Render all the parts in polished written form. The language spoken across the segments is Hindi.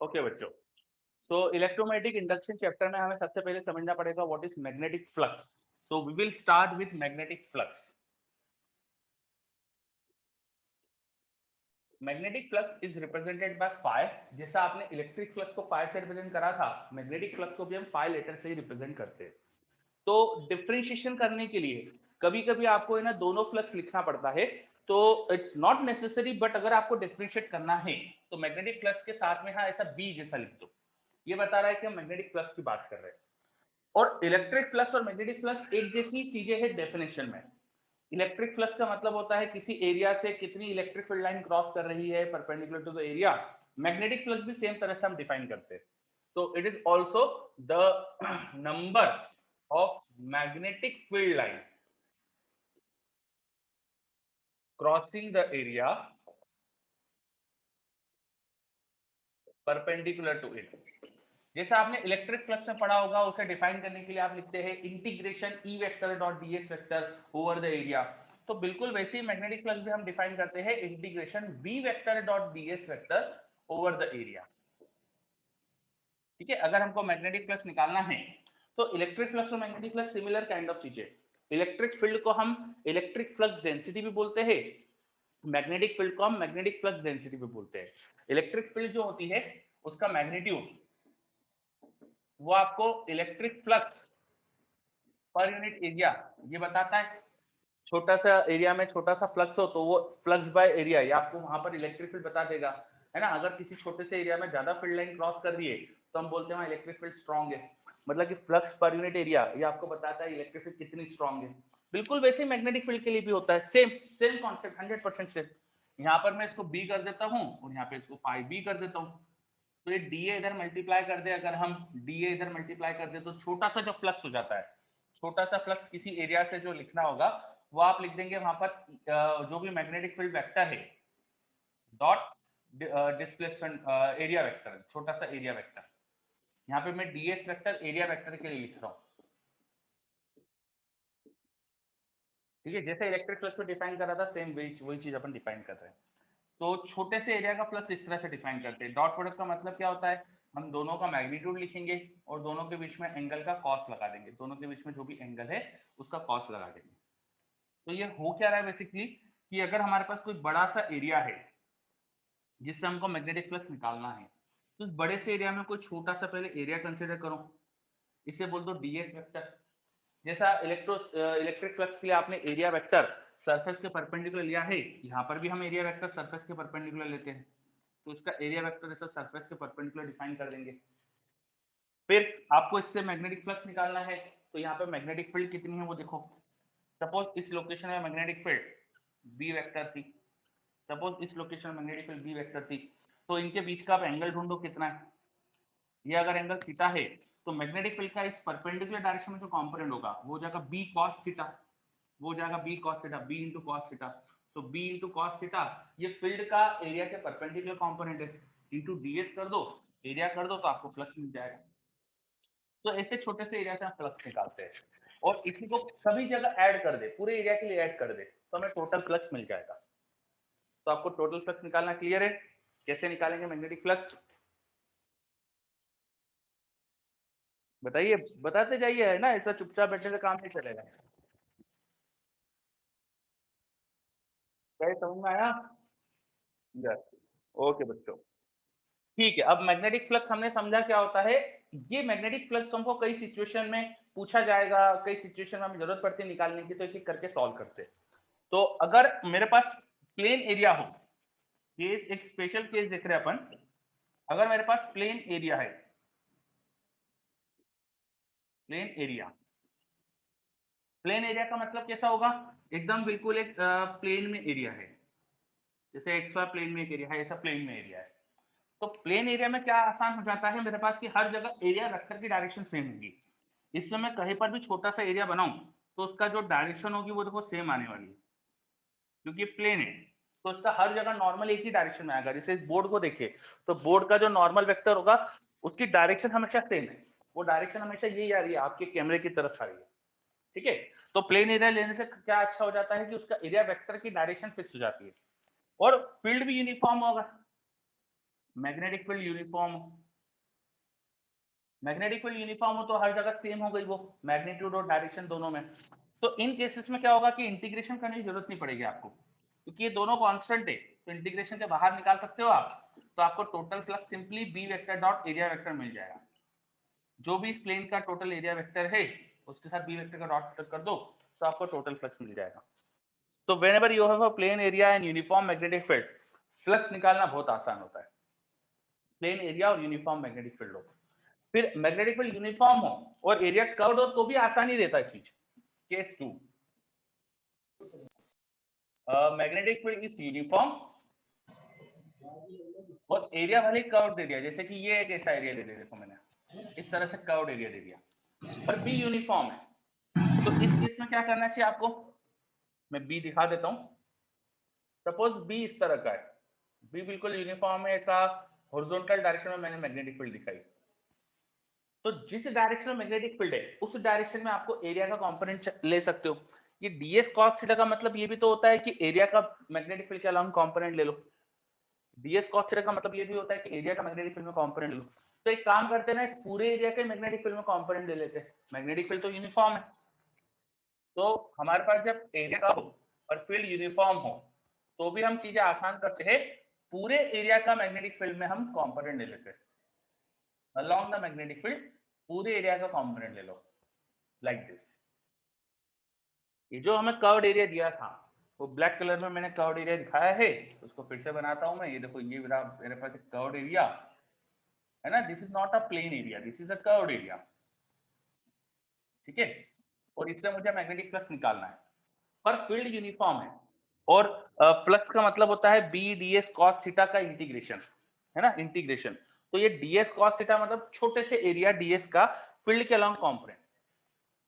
ओके बच्चों, तो इलेक्ट्रोमैग्नेटिक इंडक्शन चैप्टर में हमें सबसे पहले समझना पड़ेगा what is magnetic flux. So we will start with magnetic flux. Magnetic flux is represented by phi. जैसा आपने इलेक्ट्रिक फ्लक्स को फाई से रिप्रेजेंट करा था, मैग्नेटिक फ्लक्स को भी हम फाई लेटर से ही रिप्रेजेंट करते हैं। तो डिफरेंशिएशन करने के लिए कभी कभी आपको है ना दोनों फ्लक्स लिखना पड़ता है। तो इट्स नॉट नेसेसरी, बट अगर आपको डिफरेंशिएट करना है तो मैग्नेटिक फ्लक्स के साथ में हाँ ऐसा बी जैसा लिख दो। ये बता रहा है कि हम मैग्नेटिक फ्लक्स की बात कर रहे हैं। और इलेक्ट्रिक फ्लक्स और मैग्नेटिक फ्लक्स एक जैसी चीजें हैं डेफिनेशन में। इलेक्ट्रिक फ्लक्स का मतलब होता है किसी एरिया से कितनी इलेक्ट्रिक फील्ड लाइन क्रॉस कर रही है perpendicular to the area. Magnetic flux भी सेम तरह से हम डिफाइन करते हैं। तो it is also the number of magnetic field lines crossing the area perpendicular to it. जैसा आपने इलेक्ट्रिक फ्लक्स में पढ़ा होगा, उसे डिफाइन करने के लिए आप लिखते हैं integration E vector dot ds vector over the area. तो बिल्कुल वैसे ही मैग्नेटिक फ्लक्स भी हम डिफाइन करते हैं integration b vector dot ds vector over the area. ठीक है, अगर हमको मैग्नेटिक फ्लक्स निकालना है तो इलेक्ट्रिक फ्लक्स और magnetic flux similar kind of चीजें। इलेक्ट्रिक फील्ड को हम इलेक्ट्रिक फ्लक्स डेंसिटी भी बोलते हैं, मैग्नेटिक फील्ड को हम मैग्नेटिक फ्लक्स डेंसिटी भी बोलते हैं। इलेक्ट्रिक फील्ड जो होती है उसका मैग्नीट्यूड वो आपको electric flux per unit area ये बताता है। छोटा सा एरिया में छोटा सा फ्लक्स हो तो वो फ्लक्स बाय एरिया ये आपको वहां पर इलेक्ट्रिक फील्ड बता देगा, है ना। अगर किसी छोटे से एरिया में ज्यादा फील्ड लाइन क्रॉस कर रही है तो हम बोलते हैं इलेक्ट्रिक फील्ड स्ट्रांग है। मतलब कि फ्लक्स पर यूनिट एरिया ये आपको बताता है इलेक्ट्रिक फील्ड कितनी स्ट्रांग है। बिल्कुल वैसे ही मैग्नेटिक फील्ड के लिए भी होता है, सेम सेम कॉन्सेप्ट 100% सेम। यहाँ पर मैं इसको बी कर देता हूँ और यहाँ पे इसको फाई बी कर देता हूँ। तो ये डी ए इधर मल्टीप्लाई कर दे, अगर हम डी ए इधर मल्टीप्लाई कर दे तो छोटा सा जो फ्लक्स हो जाता है, छोटा सा फ्लक्स किसी एरिया से जो लिखना होगा वो आप लिख देंगे वहां पर जो भी मैग्नेटिक फील्ड वेक्टर है डॉट डिस्प्लेसमेंट एरिया वेक्टर, छोटा सा एरिया वेक्टर। यहाँ पे मैं डीएस वेक्टर एरिया वेक्टर के लिए लिख रहा हूँ। ठीक है, जैसे इलेक्ट्रिक फ्लक्स में डिफाइन कर रहा था सेम वही चीज अपन डिफाइन कर रहे हैं। तो छोटे से एरिया का फ्लक्स इस तरह से डिफाइन करते हैं। डॉट प्रोडक्ट का मतलब क्या होता है, हम दोनों का मैग्नीट्यूड लिखेंगे और दोनों के बीच में एंगल का कॉस लगा देंगे, दोनों के बीच में जो भी एंगल है उसका कॉस लगा देंगे। तो ये हो क्या रहा है बेसिकली कि अगर हमारे पास कोई बड़ा सा एरिया है जिससे हमको मैग्नेटिक फ्लक्स निकालना है, तो उस बड़े से एरिया में कोई छोटा सा पहले एरिया कंसिडर करो, इसे बोल दो डीएस वेक्टर। जैसा इलेक्ट्रिक फ्लक्स के लिए आपने एरिया वेक्टर सरफेस के परपेंडिकुलर लिया है, यहाँ पर भी हम एरिया वेक्टर सरफेस के परपेंडिकुलर लेते हैं। तो इसका एरिया वेक्टर ऐसा सरफेस के परपेंडिकुलर डिफाइन कर देंगे। फिर आपको इससे मैग्नेटिक फ्लक्स निकालना है, तो यहाँ पे मैग्नेटिक फील्ड कितनी है वो देखो। सपोज इस लोकेशन में मैग्नेटिक फील्ड बी वेक्टर थी, सपोज इस लोकेशन में मैग्नेटिक फील्ड बी वेक्टर थी, तो इनके बीच का आप एंगल ढूंढो कितना है। ये अगर एंगल थीटा है तो मैग्नेटिक फील्ड का इस परपेंडिकुलर डायरेक्शन में जो कंपोनेंट होगा वो हो जाएगा बी कॉस थीटा, वो हो जाएगा b cos theta, b into cos theta. तो बी इंटू कॉस थीटा ये फील्ड का एरिया के परपेंडिकुलर कंपोनेंट है, इंटू डीएस कर दो, एरिया कर दो तो आपको फ्लक्स मिल जाएगा। तो ऐसे छोटे से एरिया से हम फ्लक्स निकालते हैं और इसी को सभी जगह ऐड कर दे, पूरे एरिया के लिए ऐड कर दे तो हमें टोटल फ्लक्स मिल जाएगा। तो आपको टोटल फ्लक्स निकालना क्लियर है, कैसे निकालेंगे मैग्नेटिक फ्लक्स बताइए, बताते जाइए, है ना, ऐसा चुपचाप बैठने से काम नहीं चलेगा। क्या समझ में आया? यस। ओके बच्चों, ठीक है। अब मैग्नेटिक फ्लक्स हमने समझा क्या होता है। ये मैग्नेटिक फ्लक्स हमको कई सिचुएशन में पूछा जाएगा, कई सिचुएशन में हमें जरूरत पड़ती है निकालने की, तो एक एक करके सॉल्व करते हैं। तो अगर मेरे पास प्लेन एरिया हो, ये एक स्पेशल केस देख रहे हैं अपन। अगर मेरे पास प्लेन एरिया है, प्लेन एरिया, प्लेन एरिया का मतलब कैसा होगा, एकदम बिल्कुल एक प्लेन में एरिया है, जैसे एक्स वाई प्लेन में एक एरिया है, ऐसा प्लेन में एरिया है। तो प्लेन एरिया में क्या आसान हो जाता है मेरे पास कि हर जगह एरिया वेक्टर की डायरेक्शन सेम होगी। इसमें मैं कहीं पर भी छोटा सा एरिया बनाऊं तो उसका जो डायरेक्शन होगी वो देखो सेम आने वाली है, क्योंकि प्लेन है। तो उसका हर जगह नॉर्मल एक ही डायरेक्शन में आएगा। जैसे इस बोर्ड को देखिए, तो बोर्ड का जो नॉर्मल वेक्टर होगा उसकी डायरेक्शन हमेशा सेम है, वो डायरेक्शन हमेशा यही आ रही है, आपके कैमरे की तरफ आ रही है। ठीक है, तो प्लेन एरिया लेने से क्या अच्छा हो जाता है कि उसका एरिया वेक्टर की डायरेक्शन फिक्स हो जाती है और फील्ड भी यूनिफॉर्म होगा। Magnetic field uniform, magnetic field uniform हो तो हर जगह सेम हो गई वो मैग्नीट्यूड और डायरेक्शन दोनों में। तो इन केसेस में क्या होगा कि इंटीग्रेशन करने की जरूरत नहीं पड़ेगी आपको, क्योंकि ये दोनों कांस्टेंट है, तो इंटीग्रेशन के बाहर निकाल सकते हो आप। तो आपको total flux simply B vector dot area vector मिल जाएगा। जो भी इस प्लेन का टोटल एरिया वेक्टर है उसके साथ बी वेक्टर का डॉट प्रोडक्ट कर दो तो आपको टोटल फ्लक्स मिल जाएगा। तो whenever you have a plane area and uniform magnetic field, flux निकालना बहुत आसान होता है। प्लेन एरिया और यूनिफॉर्म मैग्नेटिक फील्ड हो, फिर मैग्नेटिक फील्ड यूनिफॉर्म हो और एरिया कर्व्ड हो तो भी आसानी देता है चीज। Case 2, magnetic field is uniform और एरिया भले कर्व्ड दे दिया, जैसे कि ये एक ऐसा एरिया दे दिया, देखो मैंने इस तरह से कर्व्ड एरिया दे दिया और बी यूनिफॉर्म है। तो इस केस में क्या करना चाहिए आपको, मैं बी दिखा देता हूं। सपोज बी इस तरह का है, बी बिल्कुल यूनिफॉर्म है, ऐसा हॉरिजॉन्टल डायरेक्शन में मैंने मैग्नेटिक फील्ड दिखाई। तो जिस डायरेक्शन में मैग्नेटिक फील्ड है उस डायरेक्शन में आपको एरिया का कंपोनेंट ले सकते हो। ये ds cos थीटा का मतलब ये भी तो होता है कि एरिया का मैग्नेटिक फील्ड के अलावा कंपोनेंट ले लो। ds cos थीटा का मतलब ये भी होता है कि एरिया का मैग्नेटिक फील्ड में कंपोनेंट ले लो। तो एक काम करते हैं ना, इस पूरे एरिया के मैग्नेटिक फील्ड में कंपोनेंट ले लेते हैं, मैग्नेटिक फील्ड तो यूनिफॉर्म है। तो हमारे पास जब एरिया का हो और फील्ड यूनिफॉर्म हो तो भी हम चीजें आसान करते हैं, पूरे एरिया का मैग्नेटिक फील्ड में हम कंपोनेंट ले लेते हैं। अलोंग द मैग्नेटिक फील्ड पूरे एरिया का कंपोनेंट ले लो, लाइक दिस। ये जो हमें कर्व्ड एरिया दिया था वो ब्लैक कलर में मैंने कर्व्ड एरिया दिखाया है, उसको फिर से बनाता हूं मैं। ये देखो, ये मेरे पास एक कर्व्ड एरिया है ना, this is not a plain area, this is a curved area, ठीक है। और इससे मुझे मैग्नेटिक फ्लक्स निकालना है, पर फील्ड यूनिफॉर्म है। और फ्लक्स का मतलब होता है बी ds cos थीटा का इंटीग्रेशन, है ना, इंटीग्रेशन। तो ये ds cos थीटा मतलब छोटे से एरिया ds का फील्ड के अलोंग कंपोनेंट।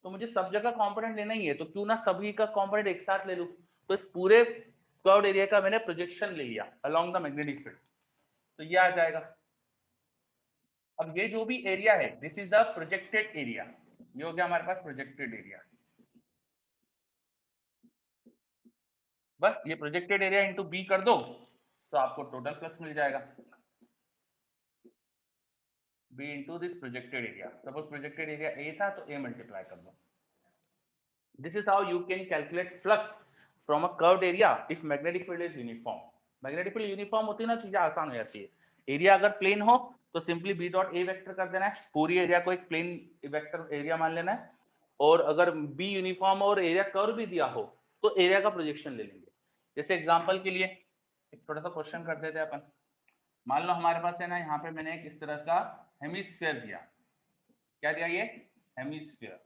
तो मुझे सब जगह कंपोनेंट लेना ही है, तो क्यों ना सभी का कंपोनेंट एक साथ ले लूं। तो इस पूरे कर्व्ड एरिया का मैंने प्रोजेक्शन ले लिया अलोंग द मैग्नेटिक फील्ड, तो ये आ जाएगा। अब ये जो भी एरिया है this is the projected area, ये हो गया हमारे पास प्रोजेक्टेड एरिया। बस ये प्रोजेक्टेड एरिया इंटू बी कर दो तो आपको टोटल फ्लक्स मिल जाएगा, b into this projected area. Suppose projected area A था तो ए मल्टीप्लाई कर दो। This is how you can calculate flux from a curved area if magnetic field is uniform. Magnetic field uniform होती है ना, चीजें आसान हो जाती है। एरिया अगर प्लेन हो तो simply b dot A vector कर देना है, पूरी एरिया को एक प्लेन वेक्टर एरिया मान लेना है। और अगर बी यूनिफॉर्म और एरिया कर्व भी दिया हो तो एरिया का प्रोजेक्शन ले लेंगे। जैसे एग्जांपल के लिए एक छोटा सा क्वेश्चन कर देते हैं अपन। मान लो हमारे पास है ना, यहाँ पे मैंने एक इस तरह का हेमिस्फीयर दिया। क्या दिया, ये हेमिस्फीयर,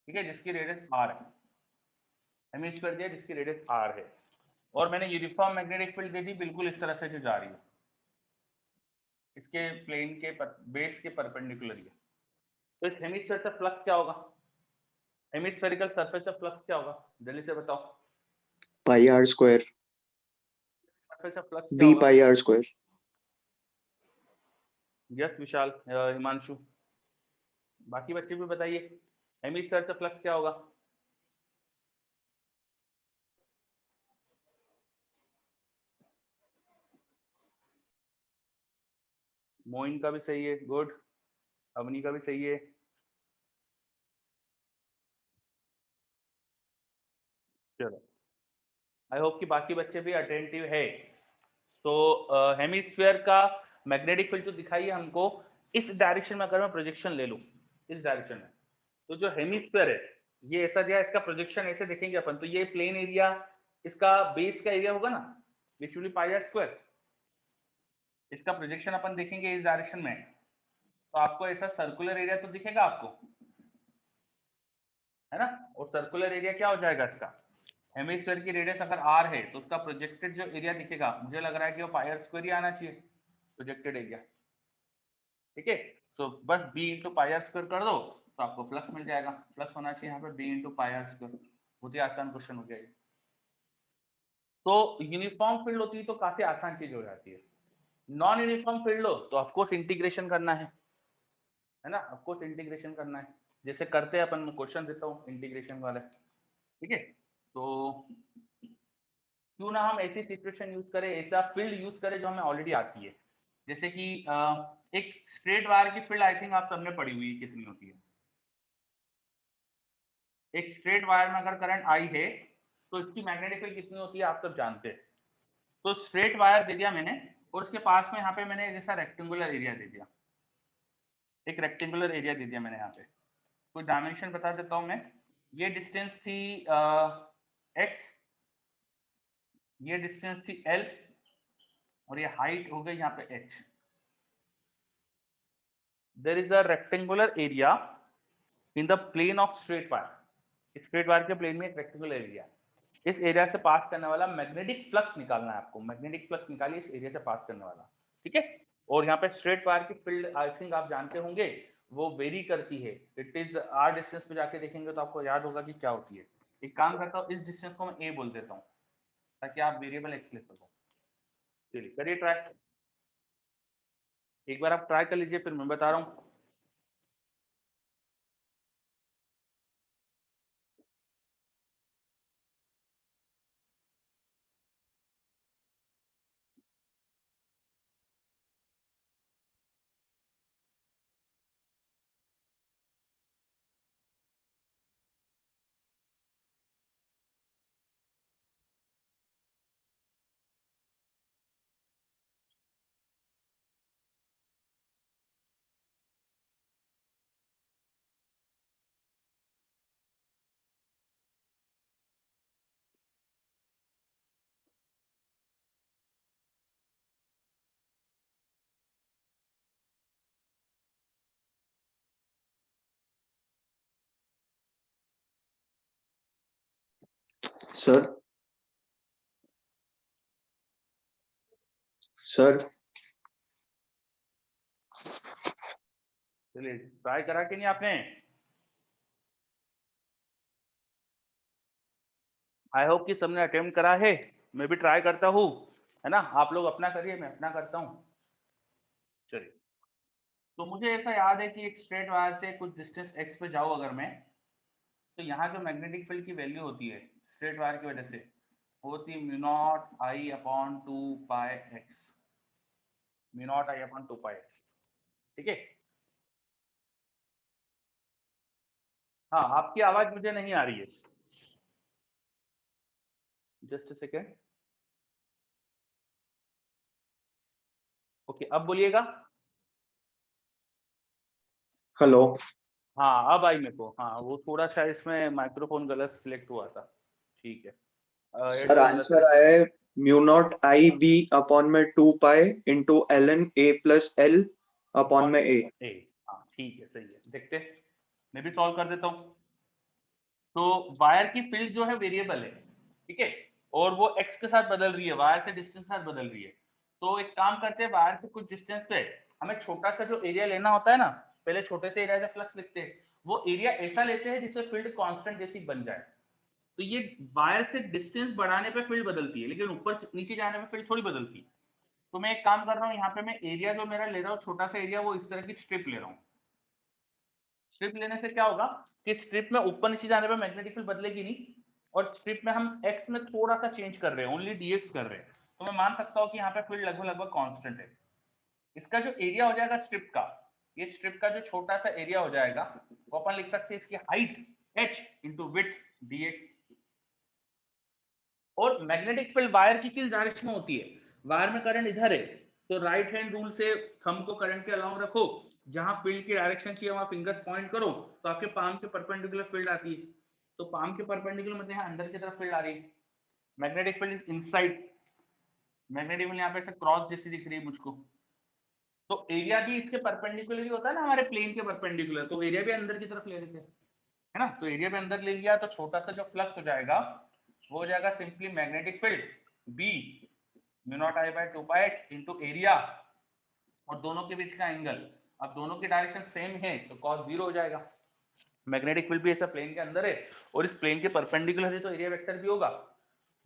ठीक है, जिसकी रेडियस r है। हेमिस्फीयर दिया जिसकी रेडियस r है, और मैंने यूनिफॉर्म मैग्नेटिक फील्ड दे दी बिल्कुल इस तरह से जो जा रही है, इसके प्लेन के बेस के परपेंडिकुलर है। तो इस हेमिस्फीयर से फ्लक्स क्या होगा, हेमिस्फेरिकल सरफेस से फ्लक्स क्या होगा, जल्दी से बताओ। पाई आर स्क्वायर, सरफेस से फ्लक्स क्या बी होगा। पाई आर स्क्वायर। यस विशाल, हिमांशु, बाकी बच्चे भी बताइए, हेमिस्फीयर से फ्लक्स क्या होगा। मोइन का भी सही है, गुड। अवनी का भी सही है। चलो, आई होप कि बाकी बच्चे भी अटेंटिव है। तो हेमिस्फीयर का मैग्नेटिक फील्ड तो दिखाइए हमको। इस डायरेक्शन में अगर मैं प्रोजेक्शन ले लूं, इस डायरेक्शन में, तो जो हेमिस्फीयर है ये ऐसा दिया, इसका प्रोजेक्शन ऐसे देखेंगे अपन, तो ये प्लेन एरिया इसका बेस का एरिया होगा ना, which will be pi are square. इसका प्रोजेक्शन अपन देखेंगे इस डायरेक्शन में, तो आपको ऐसा सर्कुलर एरिया तो दिखेगा आपको, है ना। और सर्कुलर एरिया क्या हो जाएगा इसका, हेमिस्फीयर की रेडियस अगर r है तो उसका प्रोजेक्टेड जो एरिया दिखेगा, मुझे लग रहा है कि वो पाई आर स्क्वायर ही आना चाहिए प्रोजेक्टेड एरिया, ठीक है। तो बस b into pi are square कर दो तो आपको प्लस मिल जाएगा, प्लस होना चाहिए यहाँ पे b into pi are square. बहुत ही आसान क्वेश्चन हो गया ये। तो यूनिफॉर्म फील्ड होती है तो काफी आसान चीज हो जाती है। नॉन यूनिफॉर्म फील्ड हो तो ऑफकोर्स इंटीग्रेशन करना है ना, ऑफकोर्स इंटीग्रेशन करना है। जैसे करते हैं अपन, मैं क्वेश्चन देता हूँ इंटीग्रेशन वाला, ठीक है। तो क्यों ना हम ऐसी सिचुएशन यूज करें, ऐसा फील्ड यूज करें जो हमें ऑलरेडी आती है। जैसे कि एक स्ट्रेट वायर की फील्ड आई थिंक आप सबने पढ़ी हुई है, कितनी होती है। एक स्ट्रेट वायर में अगर करंट आई है तो इसकी मैग्नेटिक फील्ड कितनी होती है आप सब जानते हैं। तो स्ट्रेट वायर दे दिया मैंने, और उसके पास में यहाँ पे मैंने जैसा रेक्टेंगुलर एरिया दे दिया, एक रेक्टेंगुलर एरिया दे दिया मैंने यहाँ पे। कोई डायमेंशन बता देता हूँ मैं। ये डिस्टेंस थी x, ये डिस्टेंस थी l, और ये हाइट हो गई यहाँ पे h। There is a rectangular area in the plane of straight wire. Straight wire के प्लेन में एक रेक्टेंगुलर एरिया, इस एरिया से पास करने वाला मैग्नेटिक फ्लक्स निकालना है आपको। मैग्नेटिक फ्लक्स निकालिए इस एरिया से पास करने वाला, ठीक है। और यहाँ पे स्ट्रेट वायर की फील्ड आई थिंक आप जानते होंगे, वो वेरी करती है। इट इज आर डिस्टेंस पे जाके देखेंगे तो आपको याद होगा कि क्या होती है। एक काम करता हूँ, इस डिस्टेंस को मैं ए बोल देता हूँ ताकि आप वेरिएबल एक्स ले सको। चलिए करिए ट्राई, एक बार आप ट्राई कर लीजिए फिर मैं बता रहा हूँ। सर सर चलिए ट्राई करा कि नहीं आपने? आई होप कि सबने अटेम्प्ट करा है। मैं भी ट्राई करता हूँ, है ना। आप लोग अपना करिए, मैं अपना करता हूँ। चलिए, तो मुझे ऐसा याद है कि एक स्ट्रेट वायर से कुछ डिस्टेंस x पे जाऊँ अगर मैं, तो यहाँ जो मैग्नेटिक फील्ड की वैल्यू होती है स्ट्रेट वायर की वजह से, वो होती है म्यू नॉट आई upon 2 pi x. Mu naught आई अपॉन 2 पाई एक्स, ठीक है। हाँ, आपकी आवाज मुझे नहीं आ रही है, जस्ट अ सेकेंड। ओके, अब बोलिएगा। हेलो। हाँ अब आई मेरे को, हाँ वो थोड़ा सा इसमें माइक्रोफोन गलत सिलेक्ट हुआ था, ठीक है। सर हेडफोन गलत आंसर सिलेक्ट। आया है mu naught I b upon में 2 pi into L N A plus L upon में ए। ए, हाँ ठीक है, सही है। देखते, मैं भी सॉल्व कर देता हूँ। तो वायर की फील्ड जो है वेरिएबल है, ठीक है, और वो एक्स के साथ बदल रही है, वायर से डिस्टेंस के साथ बदल रही है। तो एक काम करते हैं, वायर से कुछ डिस्टेंस पे हमें छोटा सा जो एरिया लेना होता है ना, पहले छोटे से एरिया से फ्लक्स लिखते हैं, वो एरिया ऐसा लेते हैं जिससे फील्ड कांस्टेंट जैसी बन जाए। तो ये वायर से डिस्टेंस बढ़ाने पे फील्ड बदलती है, लेकिन ऊपर नीचे जाने पे फील्ड थोड़ी बदलती। तो मैं एक काम कर रहा हूँ, यहाँ पे मैं एरिया जो मेरा ले रहा हूँ, छोटा सा एरिया, वो इस तरह की स्ट्रिप ले रहा हूँ। स्ट्रिप लेने से क्या होगा कि स्ट्रिप में ऊपर नीचे जाने पे मैग्नेटिक फील्ड बदलेगी नहीं, और स्ट्रिप में हम एक्स में थोड़ा सा चेंज कर रहे हैं, ओनली डीएक्स कर रहे हैं। तो मैं मान सकता हूँ कि यहाँ पे फील्ड लगभग लगभग कांस्टेंट है। इसका जो एरिया हो जाएगा स्ट्रिप का, ये स्ट्रिप का जो छोटा सा एरिया हो जाएगा, वो अपन लिख सकते हैं इसकी height h into with dx। और मैग्नेटिक फील्ड वायर की किस डायरेक्शन में होती है? वायर में करंट इधर है, तो राइट हैंड रूल से थंब को करंट के अलाउंग रखो, जहां फील्ड की डायरेक्शन चाहिए वहां फिंगर्स पॉइंट करो, तो आपके पाम के परपेंडिकुलर फील्ड आती है। तो पाम के परपेंडिकुलर मतलब यहाँ अंदर की तरफ फील्ड आ रही है। Magnetic field is inside. Magnetic field यहाँ पे क्रॉस जैसी दिख रही है मुझको। तो एरिया भी इसके परपेंडिकुलर ही होता है ना, हमारे प्लेन के परपेंडिकुलर, तो एरिया भी अंदर की तरफ ले लेते हैं, है ना। तो एरिया भी अंदर ले लिया, तो छोटा सा जो फ्लक्स हो जाएगा वो हो जाएगा simply magnetic field B mu naught I by 2 pi X into area और दोनों के बीच का एंगल। अब दोनों की डायरेक्शन सेम है तो cos 0 हो जाएगा। मैग्नेटिक फील्ड भी ऐसा प्लेन के अंदर है और इस प्लेन के परपेंडिकुलर है, तो एरिया वेक्टर भी होगा।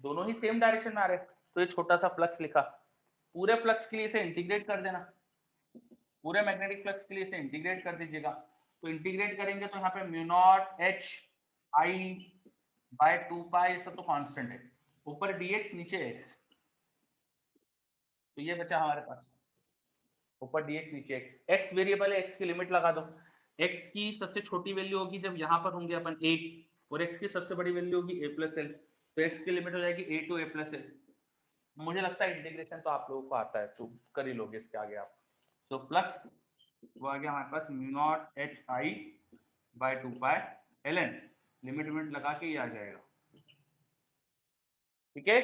दोनों ही सेम डायरेक्शन में आ रहे, तो ये छोटा सा फ्लक्स लिखा। पूरे फ्लक्स के लिए इसे इंटीग्रेट कर देना, पूरे मैग्नेटिक फ्लक्स के लिए इसे इंटीग्रेट कर दीजिएगा। तो इंटीग्रेट करेंगे तो यहाँ पे mu naught H I by 2 pi, सब तो कांस्टेंट है, ऊपर dx नीचे x, तो ये बचा हमारे पास ऊपर dx नीचे x, x वेरिएबल है, x की लिमिट लगा दो। x की सबसे छोटी वैल्यू होगी जब यहाँ पर होंगे अपन a, और x की सबसे बड़ी वैल्यू होगी a प्लस एल, तो x की लिमिट हो जाएगी a to a plus L. मुझे लगता है इंटीग्रेशन तो आप लोगों को आता है, तो कर ही लोगे इसके आगे आप। तो प्लस वो आ गया हमारे पास mu naught H I by 2 pi L N, limit limit लगा के ये आ जाएगा। ठीक है,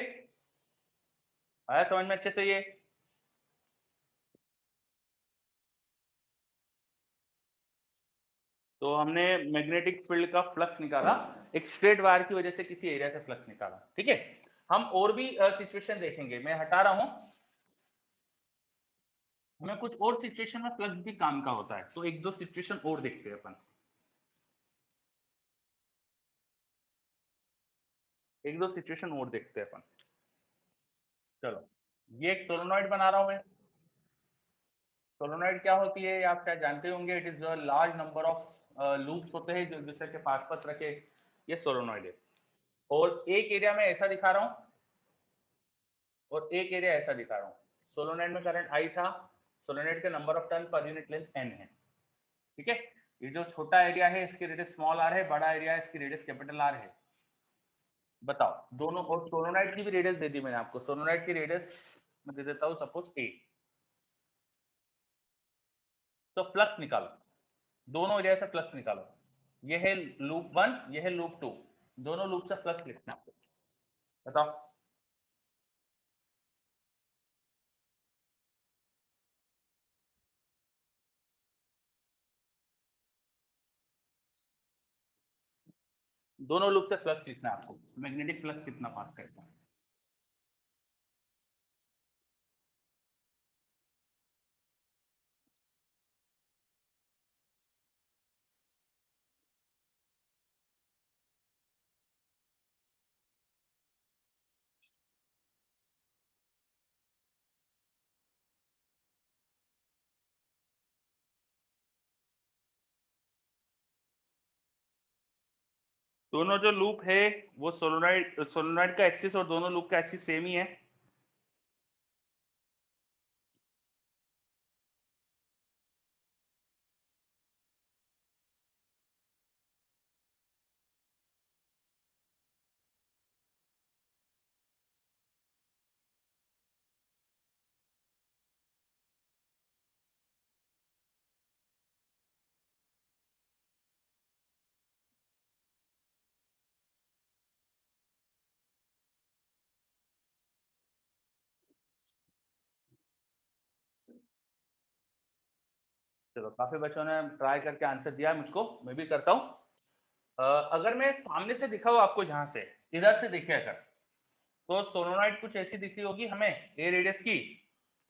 आया समझ में अच्छे से ये? तो हमने मैग्नेटिक फील्ड का फ्लक्स निकाला, एक स्ट्रेट वायर की वजह से किसी एरिया से फ्लक्स निकाला। ठीक है, हम और भी सिचुएशन देखेंगे, मैं हटा रहा हूं, हमें कुछ और सिचुएशन में फ्लक्स भी काम का होता है, तो एक दो सिचुएशन और देखते हैं अपन, एक दो सिचुएशन और देखते हैं अपन। चलो, ये एक सोलोनॉइड बना रहा हूं मैं। सोलोनॉइड क्या होती है आप शायद जानते होंगे, it is a large number of loops होते हैं जो एक दूसरे के पास पास रखे, ये सोलोनॉइड है। और एक एरिया में ऐसा दिखा रहा हूं और एक एरिया ऐसा दिखा रहा हूं। सोलोनॉइड में करंट आई था, सोलोनॉइड के number of turn per unit length n है। ठीक है, ये जो छोटा एरिया है इसकी रेडियस स्मॉल r है, बड़ा एरिया है इसकी रेडियस कैपिटल R है। बताओ दोनों, और सोलोनॉइड की भी रेडियस दे दी मैंने आपको, सोलोनॉइड की रेडियस मैं दे देता हूं सपोज a। तो फ्लक्स निकालो, दोनों एरिया से फ्लक्स निकालो। ये है लूप 1, ये है लूप 2, दोनों लूप से फ्लक्स लिखना है। बताओ। दोनों लूप से फ्लक्स लिखना है आपको, मैग्नेटिक फ्लक्स कितना पास करता है। दोनों जो लूप है वो सोलोनॉइड, सोलोनॉइड का एक्सिस और दोनों लूप का एक्सिस सेम ही है। चलो, काफी बच्चों ने ट्राई करके आंसर दिया, मुझको मैं भी करता हूँ। अगर मैं सामने से दिखाऊँ आपको, जहां से इधर से दिखे अगर, तो सोलोनॉइड कुछ ऐसी दिखी होगी हमें ए रेडियस की।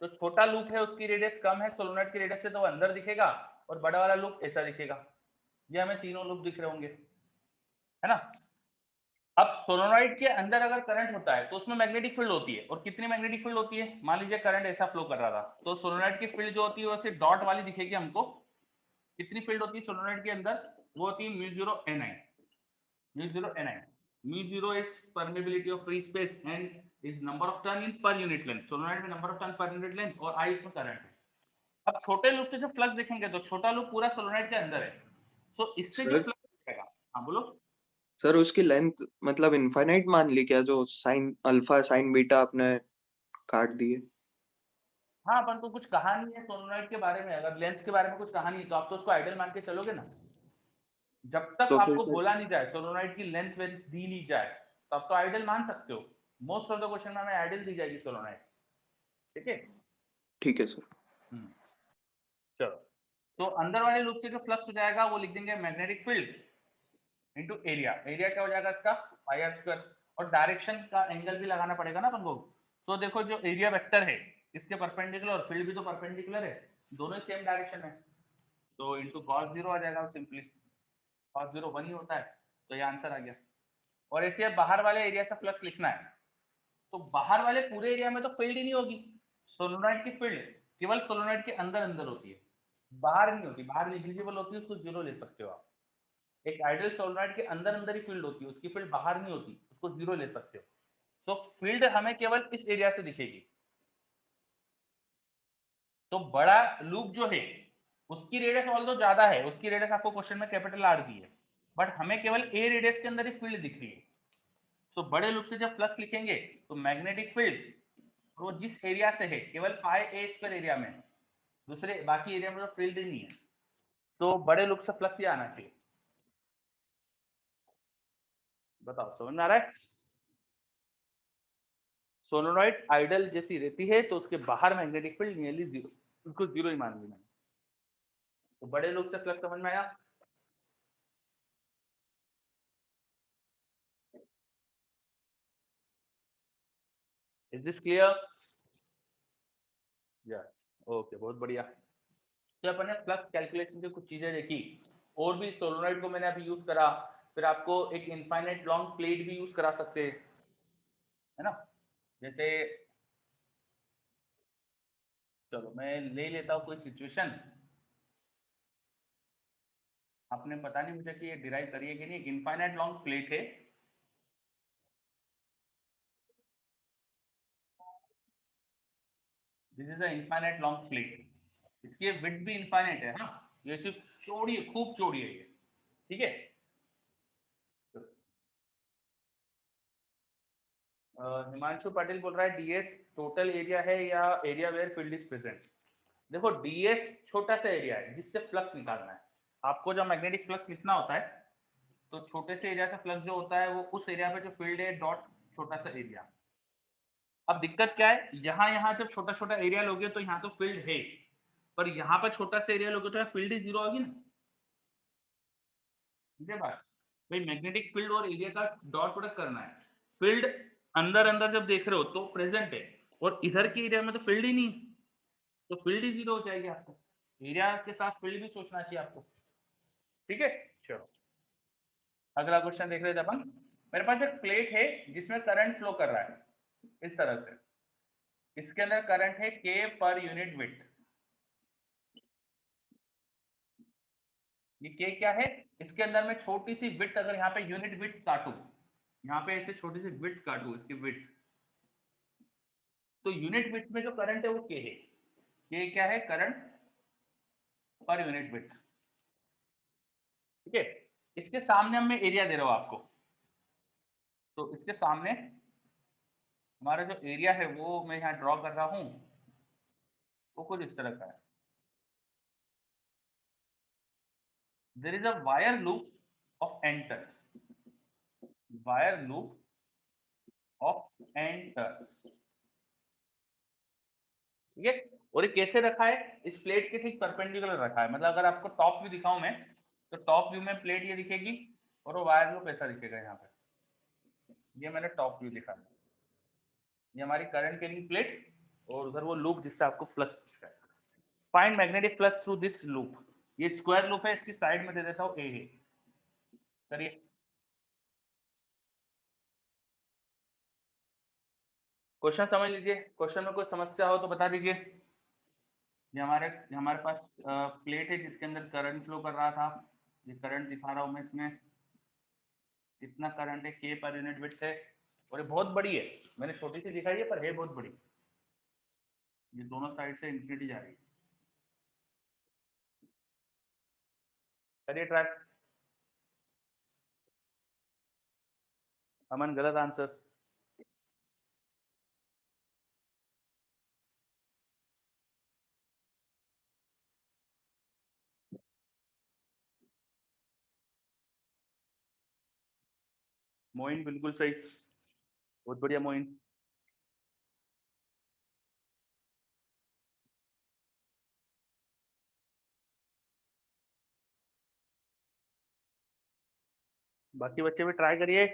तो छोटा लूप है उसकी रेडियस कम है सोलोनॉइड की रेडियस से, तो वो अंदर दिखेगा, और बड़ा वाला लूप ऐसा दिखेगा। ये हमें तीनों लूप दिख रहे होंगे, है ना। अब सोलोनॉइड के अंदर अगर करंट होता है तो उसमें मैग्नेटिक फील्ड होती है, और कितनी मैग्नेटिक फील्ड होती है, मान लीजिए करंट ऐसा फ्लो कर रहा था, तो सोलोनॉइड की फील्ड जो होती है वो सिर्फ डॉट वाली दिखेगी हमको। कितनी फील्ड होती है सोलोनॉइड के अंदर, वो होती है mu zero N I, mu zero N I. Mu zero is permeability of free space, and is number of turn in per unit length, solenoid में number of turn per unit length, और आई इसमें करंट है। अब छोटे लूप से जो फ्लक्स देखेंगे तो छोटा लूप पूरा सोलोनॉइड के अंदर है, तो इससे जो सर फ्लक्स दिखेगा। हाँ बोलो। सर उसकी लेंथ मतलब इनफाइनाइट मान ली क्या, जो साइन अल्फा साइन बीटा आपने काट दिए? हाँ, अपन को कुछ कहा नहीं है सोलोनॉइड के बारे में, अगर लेंथ के बारे में कुछ कहा नहीं तो आप तो उसको आइडियल मान के चलोगे ना। जब तक तो फिर आपको सर बोला नहीं जाए, सोलोनॉइड की लेंथ वेंथ दी नहीं जाए, तो आप तो आइडियल मान सकते हो। मोस्ट ऑफ द क्वेश्चन में हमें आइडियल दी जाएगी सोलोनॉइड। ठीक है। ठीक है सर। हम्म, चलो, तो अंदर वाले लूप से जो फ्लक्स हो जाएगा वो लिख देंगे magnetic field into area. Area क्या हो जाएगा इसका, पाई आर स्क्वायर, और डायरेक्शन का एंगल भी लगाना पड़ेगा ना अपन को। तो देखो जो एरिया वेक्टर है इसके परपेंडिकुलर, और फील्ड भी तो परपेंडिकुलर है, दोनों सेम डायरेक्शन है, तो इनटू cos जीरो आ जाएगा सिंपली। cos जीरो 1 ही होता है, तो ये आंसर आ गया। और ऐसे बाहर वाले एरिया से फ्लक्स लिखना है, तो बाहर वाले पूरे एरिया में तो फील्ड ही नहीं होगी। सोलोनॉइड की फील्ड केवल सोलोनॉइड के अंदर अंदर होती है, बाहर नहीं होती, बाहर नेग्लिजिबल होती है, उसको जीरो ले सकते हो आप। एक आइडियल सोलोनॉइड के अंदर अंदर ही फील्ड होती है, उसकी फील्ड बाहर नहीं होती, उसको जीरो ले सकते हो। तो फील्ड हमें केवल इस एरिया से दिखेगी। तो बड़ा लूप जो है उसकी रेडियस ऑल्दो ज्यादा है, उसकी रेडियस आपको क्वेश्चन में कैपिटल आर दी है, बट हमें केवल ए रेडियस के अंदर ही फील्ड दिख रही है। तो बड़े लूप से जब फ्लक्स लिखेंगे तो मैग्नेटिक फील्ड वो जिस एरिया से है केवल पाई ए स्क्वायर एरिया में, दूसरे बाकी एरिया में तो फील्ड ही नहीं है। तो बड़े लूप से फ्लक्स ये आना चाहिए। बताओ समझ में आ रहा है? सोलोनॉइड आइडल जैसी रहती है तो उसके बाहर मैग्नेटिक फील्ड नियरली जीरो, उसको जीरो ही मान ली मैंने। तो बड़े लूप से फ्लक्स समझ में आया? Is this clear? Yes, okay, बहुत बढ़िया। तो अपन ने फ्लक्स कैलकुलेशन की कुछ चीजें देखी, और भी सोलोनॉइड को मैंने अभी यूज करा, फिर आपको एक इनफाइनाइट लॉन्ग प्लेट भी यूज करा सकते हैं, है ना? जैसे चलो मैं ले लेता हूँ कोई सिचुएशन, आपने पता नहीं मुझे कि ये डिराइव करिए कि नहीं। इनफाइनाइट लॉन्ग प्लेट है, this is a infinite long plate, इसकी विड्थ भी इनफाइनाइट है, हाँ, ये सिर्फ चौड़ी है, खूब चौड़ी है ये, ठीक है। हिमांशु पाटिल बोल रहा है डीएस टोटल एरिया है या area where field is present. देखो डीएस छोटा सा एरिया है जिससे फ्लक्स निकालना है। आपको जब मैग्नेटिक फ्लक्स लिखना होता है तो छोटे से एरिया का फ्लक्स जो होता है वो उस एरिया पे जो फील्ड है डॉट छोटा सा एरिया। अब दिक्कत क्या है, यहाँ यहाँ जब छोटा छोटा एरिया लोगे तो यहाँ तो फील्ड है, पर यहाँ पर छोटा सा एरिया लोगे तो फील्ड ही जीरो होगी ना। ठीक है बात? भाई मैग्नेटिक फील्ड और एरिया का डॉट प्रोडक्ट करना है, फील्ड अंदर अंदर जब देख रहे हो तो प्रेजेंट है, और इधर के एरिया में तो फील्ड ही नहीं, तो फील्ड ही जीरो हो जाएगी। आपको एरिया के साथ फील्ड भी सोचना चाहिए आपको, ठीक है। चलो अगला क्वेश्चन देख रहे थे अपन। मेरे पास एक प्लेट है जिसमें करंट फ्लो कर रहा है इस तरह से, इसके अंदर करंट है के पर यूनिट विड्थ। ये के क्या है, इसके अंदर में छोटी सी विड्थ, अगर यहाँ पे यूनिट विड्थ काटू, यहाँ पे ऐसे छोटी सी विड्थ काटू इसकी विड्थ, तो यूनिट विड्थ में जो करंट है वो के है। के क्या है, करंट पर यूनिट विड्थ, ठीक है। इसके सामने मैं एरिया दे रहा हूं आपको, तो इसके सामने हमारा जो एरिया है वो मैं यहाँ ड्रॉ कर रहा हूं, वो कुछ इस तरह का है। There is a wire loop of N turns, wire loop of N turns, ठीक है। और ये कैसे रखा है, इस प्लेट के ठीक परपेंडिकुलर रखा है, मतलब अगर आपको टॉप व्यू दिखाऊं मैं, तो टॉप व्यू में प्लेट ये दिखेगी और वो वायर लूप ऐसा दिखेगा यहाँ पे। ये मैंने टॉप व्यू दिखा, ये हमारी करंट कैरिंग प्लेट, और उधर वो लूप जिससे आपको फ्लक्स दिख रहा है। Find magnetic flux through this loop, ये स्क्वायर लूप है, इसकी साइड में दे देता हूँ ए है, करिए। क्वेश्चन समझ लीजिए, क्वेश्चन में कोई समस्या हो तो बता दीजिए। ये हमारे पास प्लेट है जिसके अंदर करंट फ्लो कर रहा था, ये करंट दिखा रहा हूँ मैं इसमें, कितना करंट है के पर यूनिट विड्थ है, और ये बहुत बड़ी है, मैंने छोटी सी दिखाई है पर है बहुत बड़ी, ये दोनों साइड से इंफिनिटी जा रही है। करिए ट्राई। अमन गलत आंसर। मोइन बिल्कुल सही, बहुत बढ़िया मोइन। बाकी बच्चे भी ट्राई करिए।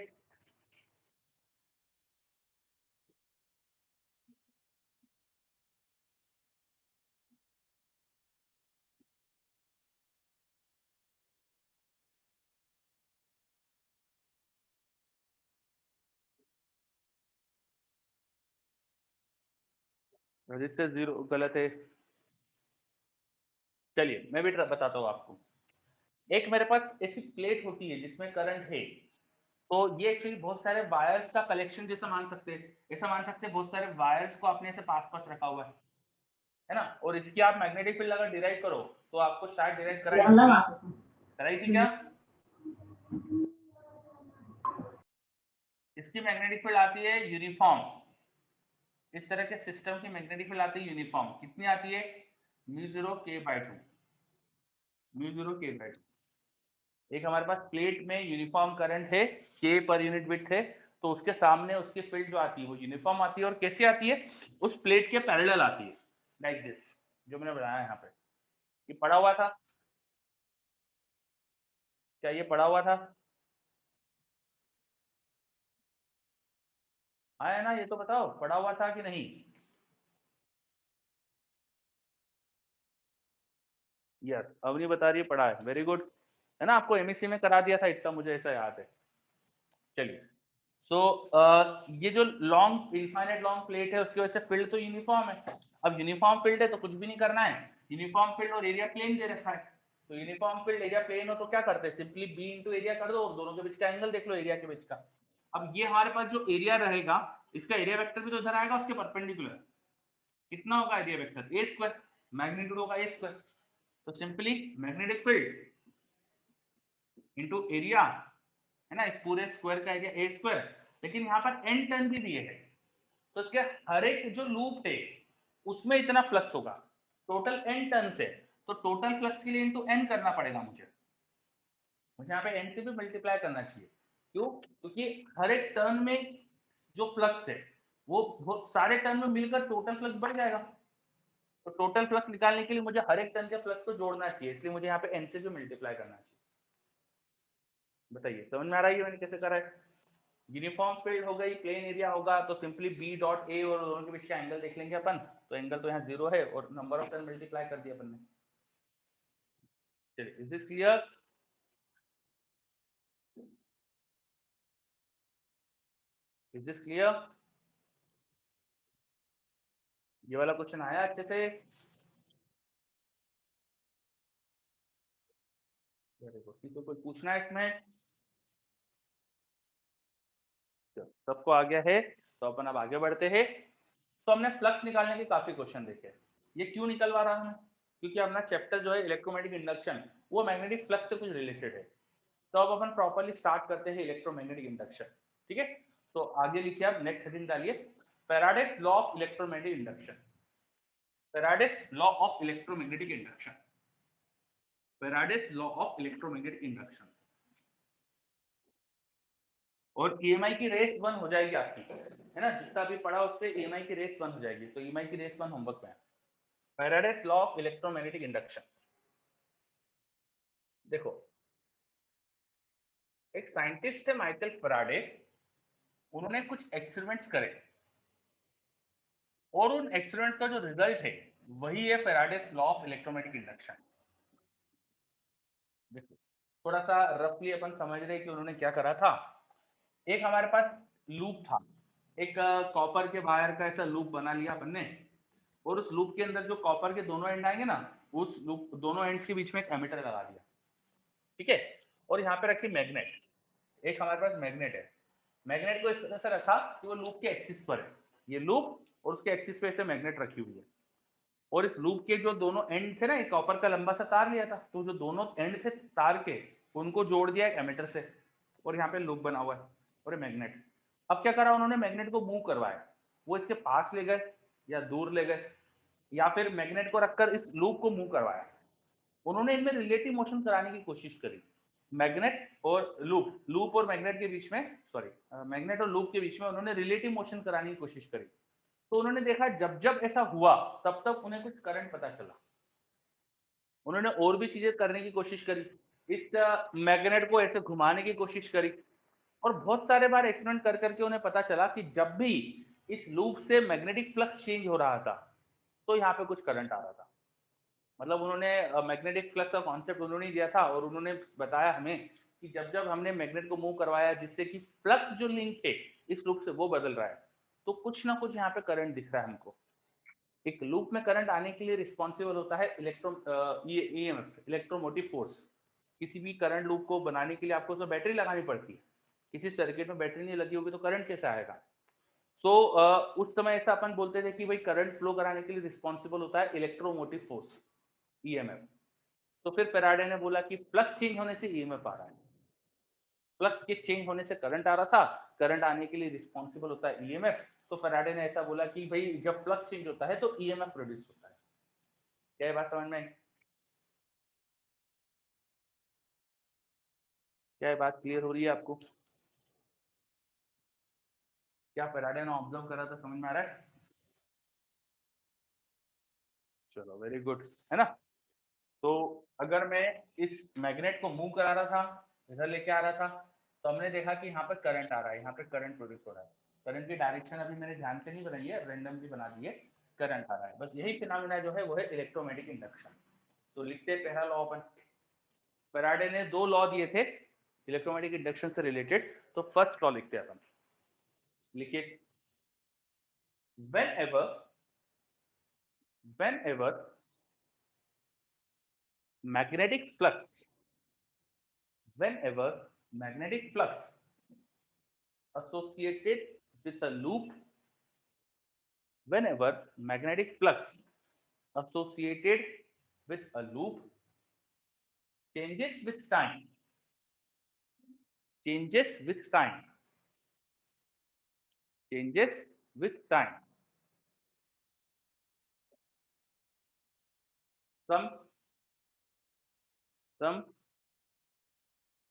रजिस्टर जीरो गलत है। चलिए मैं भी बताता हूँ आपको। एक मेरे पास ऐसी प्लेट होती है जिसमें करंट है, तो ये एक्चुअली बहुत सारे वायर्स का कलेक्शन जैसा मान सकते हैं, ऐसा मान सकते हैं बहुत सारे वायर्स को आपने ऐसे पास पास रखा हुआ है ना, और इसकी आप मैग्नेटिक फील्ड अगर डिराइव करो तो आपको शायद डिराइव कराई थी क्या? इसकी मैग्नेटिक फील्ड आती है यूनिफॉर्म, इस तरह के सिस्टम की मैग्नेटिक फील्ड आती है यूनिफॉर्म, कितनी आती है? μ0k/2, μ0k/2। एक हमारे पास प्लेट में यूनिफॉर्म करंट है, के पर यूनिट विड्थ है, तो उसके सामने उसकी फील्ड जो आती है वो यूनिफॉर्म आती है, और कैसे आती है? उस प्लेट के पैरेलल आती है, लाइक दिस, जो मैंने बनाया यहाँ पे। ये पढ़ा हुआ था क्या? ये पढ़ा हुआ था? हाँ है ना, ये तो बताओ पढ़ा हुआ था कि नहीं? यस, अवनी बता रही है पढ़ा है, वेरी गुड। है ना, आपको एमएससी में करा दिया था इतना, मुझे ऐसा याद है। चलिए, सो ये जो लॉन्ग इनफाइनाइट लॉन्ग प्लेट है उसकी वजह से फील्ड तो यूनिफॉर्म है। अब यूनिफॉर्म फील्ड है तो कुछ भी नहीं करना है, यूनिफॉर्म फील्ड और एरिया प्लेन दे रखा है, तो यूनिफॉर्म फील्ड एरिया प्लेन हो तो क्या करते हैं, सिंपली बी इंटू एरिया कर दो और दोनों के बीच का एंगल देख लो एरिया के बीच का। अब ये हमारे पास जो एरिया रहेगा, इसका एरिया वेक्टर भी तो इधर आएगा उसके परपेंडिकुलर, कितना होगा एरिया वेक्टर? ए स्क्वायर, मैग्नीट्यूड होगा ए स्क्वायर, तो simply magnetic field into area, है ना, इस पूरे स्क्वायर का एरिया ए स्क्वायर, लेकिन यहाँ पर एन टर्न भी दिए है, तो इसके हर एक जो लूप है उसमें इतना फ्लक्स होगा, टोटल एन टर्न से, तो टोटल फ्लक्स के लिए इनटू एन करना पड़ेगा मुझे, यहाँ पे एन से भी मल्टीप्लाई करना चाहिए। क्यों? क्योंकि हर एक टर्न में जो फ्लक्स है वो सारे टर्न में मिलकर टोटल फ्लक्स बढ़ जाएगा, तो टोटल फ्लक्स निकालने के लिए मुझे हर एक टर्न के फ्लक्स को जोड़ना चाहिए, इसलिए मुझे यहाँ पे एन से भी मल्टीप्लाई करना चाहिए। बताइए समझ में आ रहा है मैंने कैसे करा है? यूनिफॉर्म फील्ड हो गई, प्लेन एरिया होगा, तो सिंपली बी डॉट ए और दोनों के बीच का एंगल देख लेंगे अपन, तो एंगल तो यहाँ 0 है और नंबर ऑफ टर्न मल्टीप्लाई कर दिया अपन ने। चलिए, is this clear? Is this clear? ये वाला क्वेश्चन आया अच्छे से? तो कोई पूछना है इसमें? सबको आ गया है, तो अपन अब आगे बढ़ते हैं। तो हमने फ्लक्स निकालने के काफी क्वेश्चन देखे, ये क्यों निकलवा रहा हूं? क्योंकि अपना चैप्टर जो है इलेक्ट्रोमैग्नेटिक इंडक्शन, वो मैग्नेटिक फ्लक्स से कुछ रिलेटेड है। तो अब अपन प्रॉपर्ली स्टार्ट करते हैं इलेक्ट्रोमैग्नेटिक इंडक्शन। ठीक है, तो आगे लिखिए, आप नेक्स्ट हेडिंग डालिए, Faraday's law of electromagnetic induction. Faraday's law of electromagnetic induction, Faraday's law of electromagnetic induction. और ईएमआई की रेस 1 हो जाएगी आपकी, है ना, जितना भी पढ़ा उससे ईएमआई की रेस 1 हो जाएगी, तो ईएमआई की रेस 1 होमवर्क में है। Faraday's law of electromagnetic induction, देखो, एक साइंटिस्ट थे माइकल फैराडे, उन्होंने कुछ एक्सपेरिमेंट्स करे, और उन एक्सपेरिमेंट्स का जो रिजल्ट है वही है Faraday's law of electromagnetic induction. देखो, थोड़ा सा रफली अपन समझ रहे हैं कि उन्होंने क्या करा था। एक हमारे पास लूप था, एक कॉपर के वायर का ऐसा लूप बना लिया अपन ने, और उस लूप के अंदर जो कॉपर के दोनों एंड आएंगे ना, उस लूप दोनों एंड्स के बीच में एक एमीटर लगा दिया। ठीक है, और यहाँ पे रखी मैग्नेट, एक हमारे पास मैग्नेट है, मैग्नेट को इस तरह से रखा कि वो लूप के एक्सिस पर है, ये लूप और उसके एक्सिस पे ऐसे मैग्नेट रखी हुई है, और इस लूप के जो दोनों एंड थे ना, एक कॉपर का लंबा सा तार लिया था, तो जो दोनों एंड थे तार के उनको जोड़ दिया एक एमीटर से, और यहाँ पे लूप बना हुआ है और ये मैग्नेट। अब क्या करा उन्होंने, मैग्नेट को मूव करवाया, वो इसके पास ले गए या दूर ले गए, या फिर मैग्नेट को रखकर इस लूप को मूव करवाया। उन्होंने इनमें रिलेटिव मोशन कराने की कोशिश करी, मैग्नेट और लूप, लूप और मैग्नेट के बीच में, सॉरी, मैग्नेट और लूप के बीच में उन्होंने रिलेटिव मोशन कराने की कोशिश करी। तो उन्होंने देखा जब जब ऐसा हुआ तब तक उन्हें कुछ करंट पता चला। उन्होंने और भी चीजें करने की कोशिश करी, इस मैग्नेट को ऐसे घुमाने की कोशिश करी, और बहुत सारे बार एक्सपेरिमेंट कर करके उन्हें पता चला कि जब भी इस लूप से मैग्नेटिक फ्लक्स चेंज हो रहा था तो यहाँ पे कुछ करंट आ रहा था। मतलब उन्होंने मैग्नेटिक फ्लक्स का कॉन्सेप्ट उन्होंने दिया था, और उन्होंने बताया हमें कि जब जब हमने मैग्नेट को मूव करवाया जिससे कि फ्लक्स जो लिंक है इस लूप से वो बदल रहा है, तो कुछ ना कुछ यहाँ पे करंट दिख रहा है हमको। एक लूप में करंट आने के लिए रिस्पॉन्सिबल होता है ईएमएफ, इलेक्ट्रोमोटिव फोर्स। किसी भी करंट लूप को बनाने के लिए आपको तो बैटरी लगानी पड़ती है, किसी सर्किट में बैटरी नहीं लगी होगी तो करंट कैसे आएगा? तो उस समय ऐसा अपन बोलते थे कि भाई करंट फ्लो कराने के लिए रिस्पॉन्सिबल होता है इलेक्ट्रोमोटिव फोर्स, ईएमएफ। तो फिर फैराडे ने बोला कि फ्लक्स चेंज होने से ईएमएफ आ रहा है, फ्लक्स के चेंज होने से करंट आ रहा था, करंट आने के लिए रिस्पॉन्सिबल होता है ईएमएफ। तो फैराडे ने ऐसा बोला कि भाई जब फ्लक्स चेंज होता है तो ईएमएफ प्रोड्यूस होता है। क्या ये बात समझ में आई? क्या ये बात क्लियर हो रही है आपको? क्या फैराडे ने ऑब्जर्व करा था समझ में आ रहा है? चलो वेरी गुड, है ना? तो अगर मैं इस मैग्नेट को मूव करा रहा था, इधर लेके आ रहा था, तो हमने देखा कि यहाँ पे करंट आ रहा है, यहाँ पे करंट प्रोड्यूस हो रहा है। करंट की डायरेक्शन अभी मैंने ध्यान से नहीं बनाई है, रैंडमली बना दी है। करंट आ रहा है, बस यही फिनोमेना जो है वो है इलेक्ट्रोमैग्नेटिक इंडक्शन। तो लिखते हैं पहला लॉ अपन। फैराडे ने दो लॉ दिए थे इलेक्ट्रोमैग्नेटिक इंडक्शन से रिलेटेड, तो फर्स्ट लॉ लिखते हैं अपन। लिखिए, whenever magnetic flux whenever magnetic flux associated with a loop whenever magnetic flux associated with a loop changes with time changes with time changes with time some some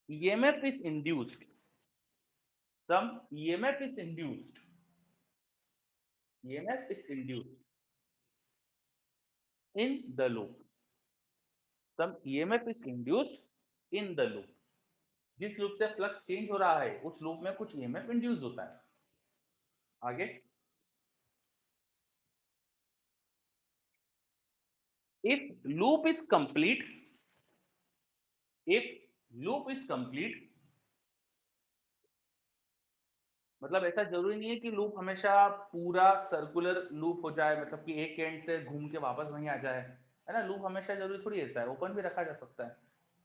emf is induced some emf is induced emf is induced in the loop some emf is induced in the loop जिस लूप से फ्लक्स चेंज हो रहा है उस लूप में कुछ ईएमएफ इंड्यूस होता है। आगे, if loop is complete if loop is complete मतलब ऐसा जरूरी नहीं है कि लूप हमेशा पूरा सर्कुलर लूप हो जाए, मतलब कि एक एंड से घूम के वापस वहीं आ जाए, है ना? लूप हमेशा जरूरी थोड़ी ऐसा है, ओपन भी रखा जा सकता है।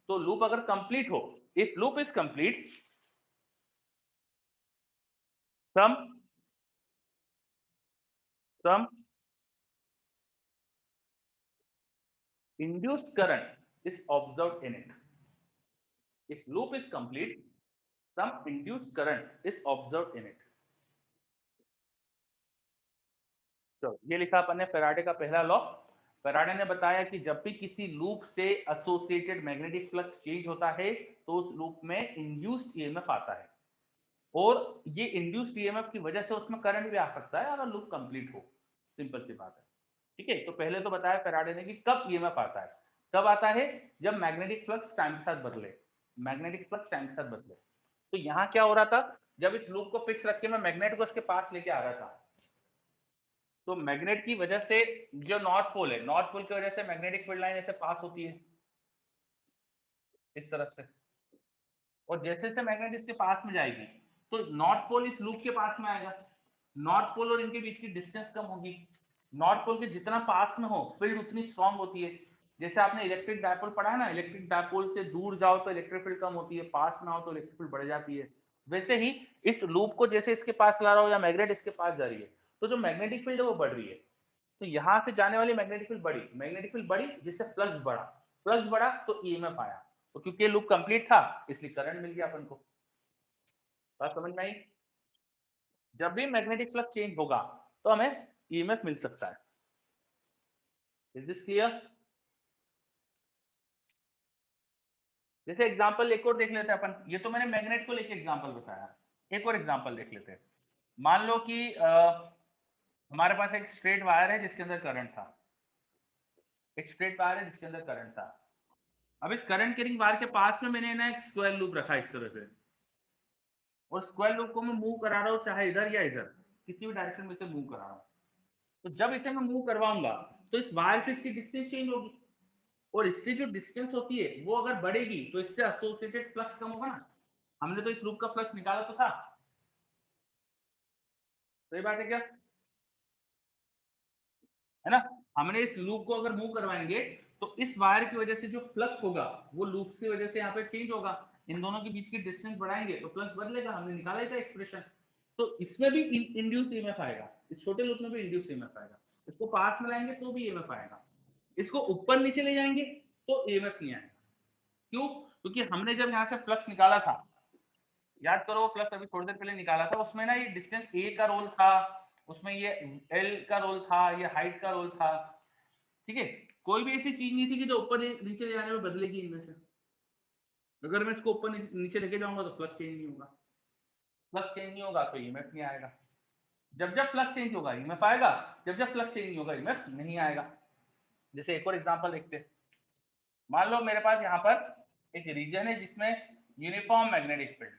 तो लूप अगर कंप्लीट हो, if loop is complete, some some induced current is observed in it. If loop is complete, some induced current is observed in it. तो ये लिखा अपन ने फैराडे का पहला लॉ। फैराडे ने बताया कि जब भी किसी लूप से एसोसिएटेड मैग्नेटिक फ्लक्स चेंज होता है तो उस लूप में इंड्यूस्ड ईएमएफ आता है, और ये इंड्यूस्ड ईएमएफ की वजह से उसमें करंट भी आ सकता है अगर लूप कंप्लीट हो। सिंपल सी बात है। ठीक है, तो पहले तो बताया फैराडे ने कि कब ईएमएफ आता है। कब आता है? जब मैग्नेटिक फ्लक्स टाइम के साथ बदले, मैग्नेटिक फ्लक्स टाइम के साथ बदले। तो यहाँ क्या हो रहा था, जब इस लूप को फिक्स रख के मैं मैग्नेट को इसके पास लेके आ रहा था, तो मैग्नेट की वजह से जो नॉर्थ पोल है, नॉर्थ पोल की वजह से मैग्नेटिक फील्ड लाइन ऐसे पास होती है इस तरफ से, और जैसे जैसे मैग्नेट इसके पास में जाएगी तो नॉर्थ पोल इस लूप के पास में आएगा, नॉर्थ पोल और इनके बीच की डिस्टेंस कम होगी। नॉर्थ पोल के जितना पास में हो फील्ड उतनी स्ट्रांग होती है। जैसे आपने इलेक्ट्रिक डायपोल पढ़ा है ना, इलेक्ट्रिक डायपोल से दूर जाओ तो इलेक्ट्रिक फील्ड कम होती है, पास में आओ तो इलेक्ट्रिक फील्ड बढ़ जाती है। वैसे ही इस लूप को जैसे इसके पास ला रहा हो या मैग्नेट इसके पास जा रही है, तो जो मैग्नेटिक फील्ड है वो बढ़ रही है। तो यहां से जाने वाली मैग्नेटिक फील्ड बढ़ी, मैग्नेटिक फील्ड बढ़ी जिससे फ्लक्स बढ़ा, फ्लक्स बढ़ा तो ईएमएफ आया। तो क्योंकि लूप कंप्लीट था इसलिए करंट मिल गया अपन को। बात समझ में आई? जब भी मैग्नेटिक फ्लक्स चेंज होगा तो हमें ईएमएफ मिल सकता है। Is this clear? जैसे एग्जांपल एक और देख लेते हैं अपन, ये तो मैंने मैग्नेट को लेके एग्जांपल बताया, एक और एग्जांपल देख लेते हैं। मान लो कि हमारे पास एक स्ट्रेट वायर है जिसके अंदर करंट था, एक स्ट्रेट वायर है जिसके अंदर करंट था। अब इस करंट कैरिंग वायर के पास में मैंने ना एक स्क्वायर लूप रखा इस तरह से, और स्क्वायर लूप को मैं मूव करा रहा हूँ चाहे इधर या इधर, किसी भी डायरेक्शन में से मूव करा रहा हूँ। तो जब इसे मैं मूव करवाऊंगा तो इस वायर से इसकी डिस्टेंस चेंज होगी, और इससे जो डिस्टेंस होती है वो अगर बढ़ेगी तो इससे एसोसिएटेड फ्लक्स कम होगा ना। हमने तो इस लूप का फ्लक्स निकाला तो था, सही बात है क्या? है ना? हमने इस लूप को अगर मूव करवाएंगे तो इस वायर की वजह से जो फ्लक्स होगा वो लूप की वजह से यहाँ पे चेंज होगा। इन दोनों के बीच की डिस्टेंस बढ़ाएंगे तो फ्लक्स बदलेगा, हमने निकाला ही था एक्सप्रेशन। तो इसमें भी इंड्यूस ईएमएफ आएगा, इस छोटे लूप में भी इंड्यूस ईएमएफ आएगा। इसको पास में लाएंगे तो भी ईएमएफ आएगा, इसको ऊपर नीचे ले जाएंगे तो ईएमएफ नहीं आएगा। क्यों? क्योंकि हमने जब यहाँ से फ्लक्स निकाला था, याद करो फ्लक्स अभी थोड़ी देर पहले निकाला था, उसमें ना ये डिस्टेंस ए का रोल था, उसमें ये एल का रोल था, ये हाइट का रोल था, ठीक है। कोई भी ऐसी चीज नहीं थी कि जो ऊपर नीचे ले जाने में बदलेगी इनमें से। अगर मैं इसको ऊपर नीचे लेके जाऊंगा तो फ्लक्स चेंज नहीं होगा, फ्लक्स चेंज नहीं होगा तो ईएमएफ नहीं आएगा। जब जब फ्लक्स चेंज होगा ईएमएफ आएगा, जब जब फ्लक्स चेंज नहीं होगा ईएमएफ नहीं आएगा। जैसे एक और एग्जांपल देखते हैं। मान लो मेरे पास यहाँ पर एक रीजन है जिसमें यूनिफॉर्म मैग्नेटिक फील्ड,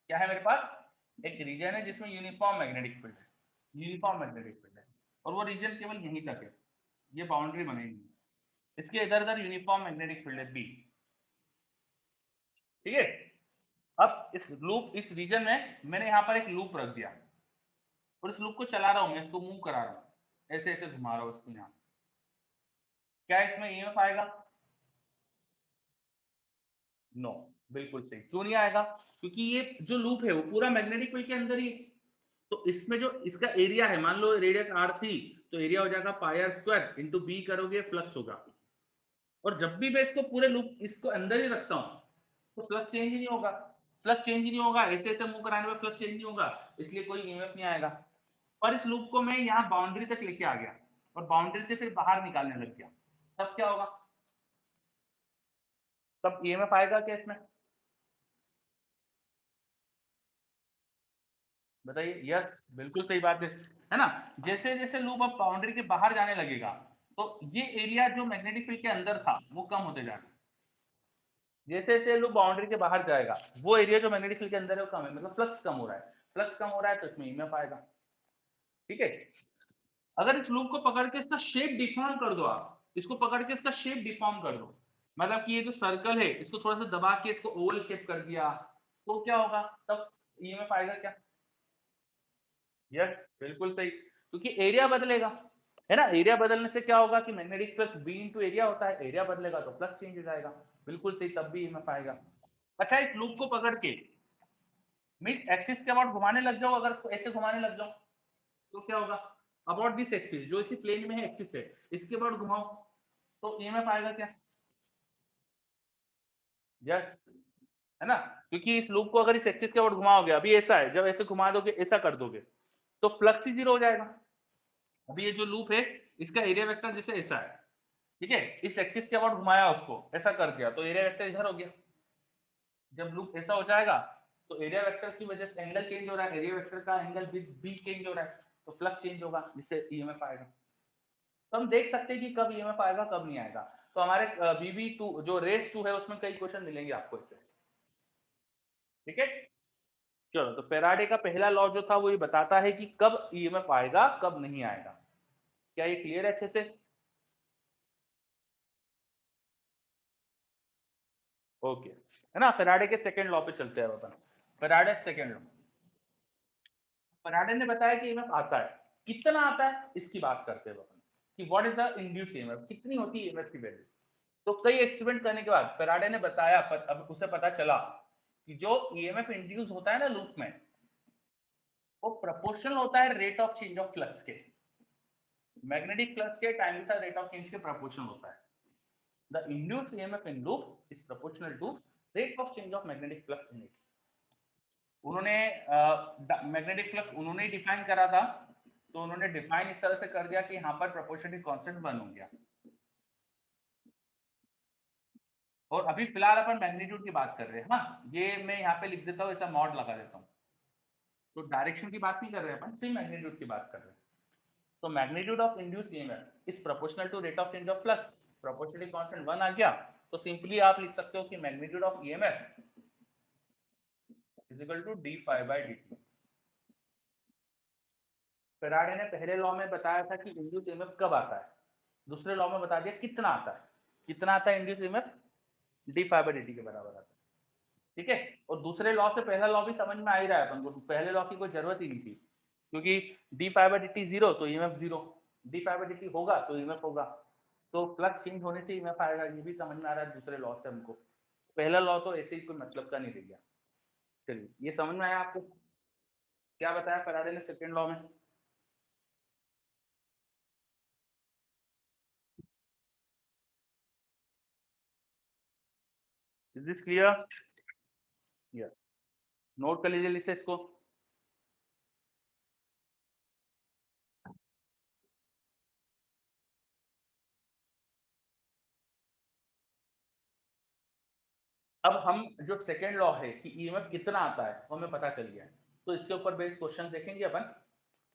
क्या है मेरे पास एक रीजन है जिसमें यूनिफॉर्म मैग्नेटिक फील्ड है, यूनिफॉर्म मैग्नेटिक फील्ड है, और वो रीजन केवल यहीं तक है, ये बाउंड्री बनेगी, इसके इधर उधर यूनिफॉर्म मैग्नेटिक फील्ड है बी, ठीक है। अब इस लूप, इस रीजन में मैंने यहाँ पर एक लूप रख दिया और इस लूप को चला रहा हूँ मैं, इसको मूव करा रहा हूँ, ऐसे ऐसे घुमा रहा हूँ इसको यहाँ, क्या इसमें ईएमएफ आएगा? नो, बिल्कुल सही। क्यों नहीं आएगा? क्योंकि ये जो लूप है वो पूरा मैग्नेटिक फील्ड के अंदर ही, तो इसमें जो इसका एरिया है, मान लो रेडियस r थी, तो एरिया हो जाएगा पाई r स्क्वायर इंटू बी करोगे फ्लक्स होगा। और जब भी मैं इसको पूरे लूप इसको अंदर ही रखता हूँ तो फ्लक्स चेंज ही नहीं होगा, फ्लक्स चेंज ही नहीं होगा, ऐसे ऐसे मूव कराने में फ्लक्स चेंज नहीं होगा, इसलिए कोई ईएमएफ नहीं आएगा। और इस लूप को मैं यहाँ बाउंड्री तक लेके आ गया और बाउंड्री से फिर बाहर निकालने लग गया, तब क्या होगा? तब ईएमएफ आएगा क्या इसमें? बताइए। यस, बिल्कुल सही बात है ना। जैसे जैसे लूप अब बाउंड्री के बाहर जाने लगेगा तो ये एरिया जो मैग्नेटिक फील्ड के अंदर था वो कम होते जाएगा, जैसे जैसे लूप बाउंड्री के बाहर जाएगा वो एरिया जो मैग्नेटिक फील्ड के अंदर है वो कम है, मतलब फ्लक्स कम हो रहा है, फ्लक्स कम हो रहा है तो इसमें ईएमएफ आएगा, ठीक है। अगर इस लूप को पकड़ के इसका शेप डिफॉर्म कर दो, आप इसको पकड़ के इसका शेप डिफॉर्म कर दो, मतलब कि ये जो सर्कल है इसको थोड़ा सा दबा के इसको ओवल शेप कर दिया, तो क्या होगा? तब ईएमएफ आएगा क्या? यस, बिल्कुल सही, क्योंकि एरिया बदलेगा, है ना। एरिया बदलने से क्या होगा कि magnetic flux b into area होता है, एरिया बदलेगा तो फ्लक्स चेंज हो जाएगा, बिल्कुल सही, तब भी ईएमएफ आएगा। अच्छा, इस लूप को पकड़ के मीन एक्सिस के अबाउट घुमाने लग जाओ, अगर इसको ऐसे घुमाने लग जाओ तो क्या होगा? अबाउट दिस एक्सिस, जो इसी प्लेन में है एक्सिस है, इसके अबाउट घुमाओ तो ईएमएफ आएगा क्या? यस, है ना, क्योंकि इस लूप को अगर इस एक्सिस के अबाउट घुमाओगे, अभी ऐसा है, जब ऐसे घुमा दोगे ऐसा कर दोगे तो फ्लक्स ही जीरो हो जाएगा। अभी ये जो लूप है इसका एरिया वेक्टर जैसे ऐसा है, ठीक है, इस एक्सिस के अबाउट घुमाया उसको, ऐसा कर दिया तो एरिया वेक्टर इधर हो गया। जब लूप ऐसा हो जाएगा तो एरिया वेक्टर की वजह से एंगल चेंज हो रहा है, एरिया वेक्टर का एंगल भी चेंज हो रहा है, तो फ्लक्स चेंज होगा जिससे ईएमएफ आएगा। तो हम देख सकते हैं कि कब ईएमएफ आएगा कब नहीं आएगा। तो हमारे VV2 जो रेस 2 है उसमें कई क्वेश्चन मिलेंगे आपको इससे, ठीक है। चलो, तो फेराडे का पहला लॉ जो था वो ये बताता है कि कब ईएमएफ आएगा कब नहीं आएगा। क्या ये क्लियर है अच्छे से? ओके, है ना। फेराडे के सेकंड लॉ पे चलते हैं अपन। फेराडे सेकंड लॉ, फेराडे ने बताया कि ईएमएफ आता है, कितना आता है इसकी बात करते हैं अपन, कि what is the induced EMF, कितनी होती है ईएमएफ की वैल्यू। तो कई एक्सपेरिमेंट करने के बाद फेराडे ने बताया, अब उसे पता चला कि जो ईएमएफ इंड्यूस होता है ना लूप में, वो प्रोपोर्शनल होता है rate of change of flux के, मैग्नेटिक फ्लक्स के टाइम के साथ रेट ऑफ चेंज के प्रोपोर्शनल होता है। The induced EMF in loop is proportional to rate of change of magnetic flux in it. उन्होंने मैग्नेटिक फ्लक्स उन्होंने ही डिफाइन करा था, तो उन्होंने डिफाइन इस तरह से कर दिया कि यहाँ पर प्रोपोर्शनल कांस्टेंट 1 हो गया। और अभी फिलहाल अपन मैग्नीट्यूड की बात कर रहे हैं, हाँ, ये मैं यहाँ पे लिख देता हूँ, ऐसा मॉड लगा देता हूँ, तो डायरेक्शन की बात नहीं कर रहे हैं अपन, सिर्फ मैग्नीट्यूड की बात कर रहे हैं। तो magnitude of induced EMF is proportional to rate of change of flux, proportionally constant 1 आ गया, तो सिंपली आप लिख सकते हो कि magnitude of EMF is equal to d phi by D t. Faraday ने पहले लॉ में बताया था कि इंड्यूस्ड ईएमएफ कब आता है, दूसरे लॉ में बता दिया कितना आता है, कितना आता है induced EMF, d phi by D t के बराबर आता है, ठीक है। और दूसरे लॉ से पहला लॉ भी समझ में आ ही रहा है अपन को, पहले लॉ की कोई जरूरत ही नहीं थी, क्योंकि D phi by D T zero तो EMF zero, D phi by D T होगा तो ईएमएफ होगा, तो फ्लक्स चेंज होने से ईएमएफ आएगा, ये भी समझ में आ रहा है दूसरे लॉ से हमको। पहला लॉ तो ऐसे ही कोई मतलब का नहीं रह गया। चलिए, ये समझ में आया आपको? क्या बताया फैराडे ने सेकंड लॉ में? Is this clear? या नोट कर लीजिए लिसे इसको। अब हम जो सेकेंड लॉ है कि ईएमएफ कितना आता है वो हमें पता चल गया है, तो इसके ऊपर बेस्ड क्वेश्चन देखेंगे अपन।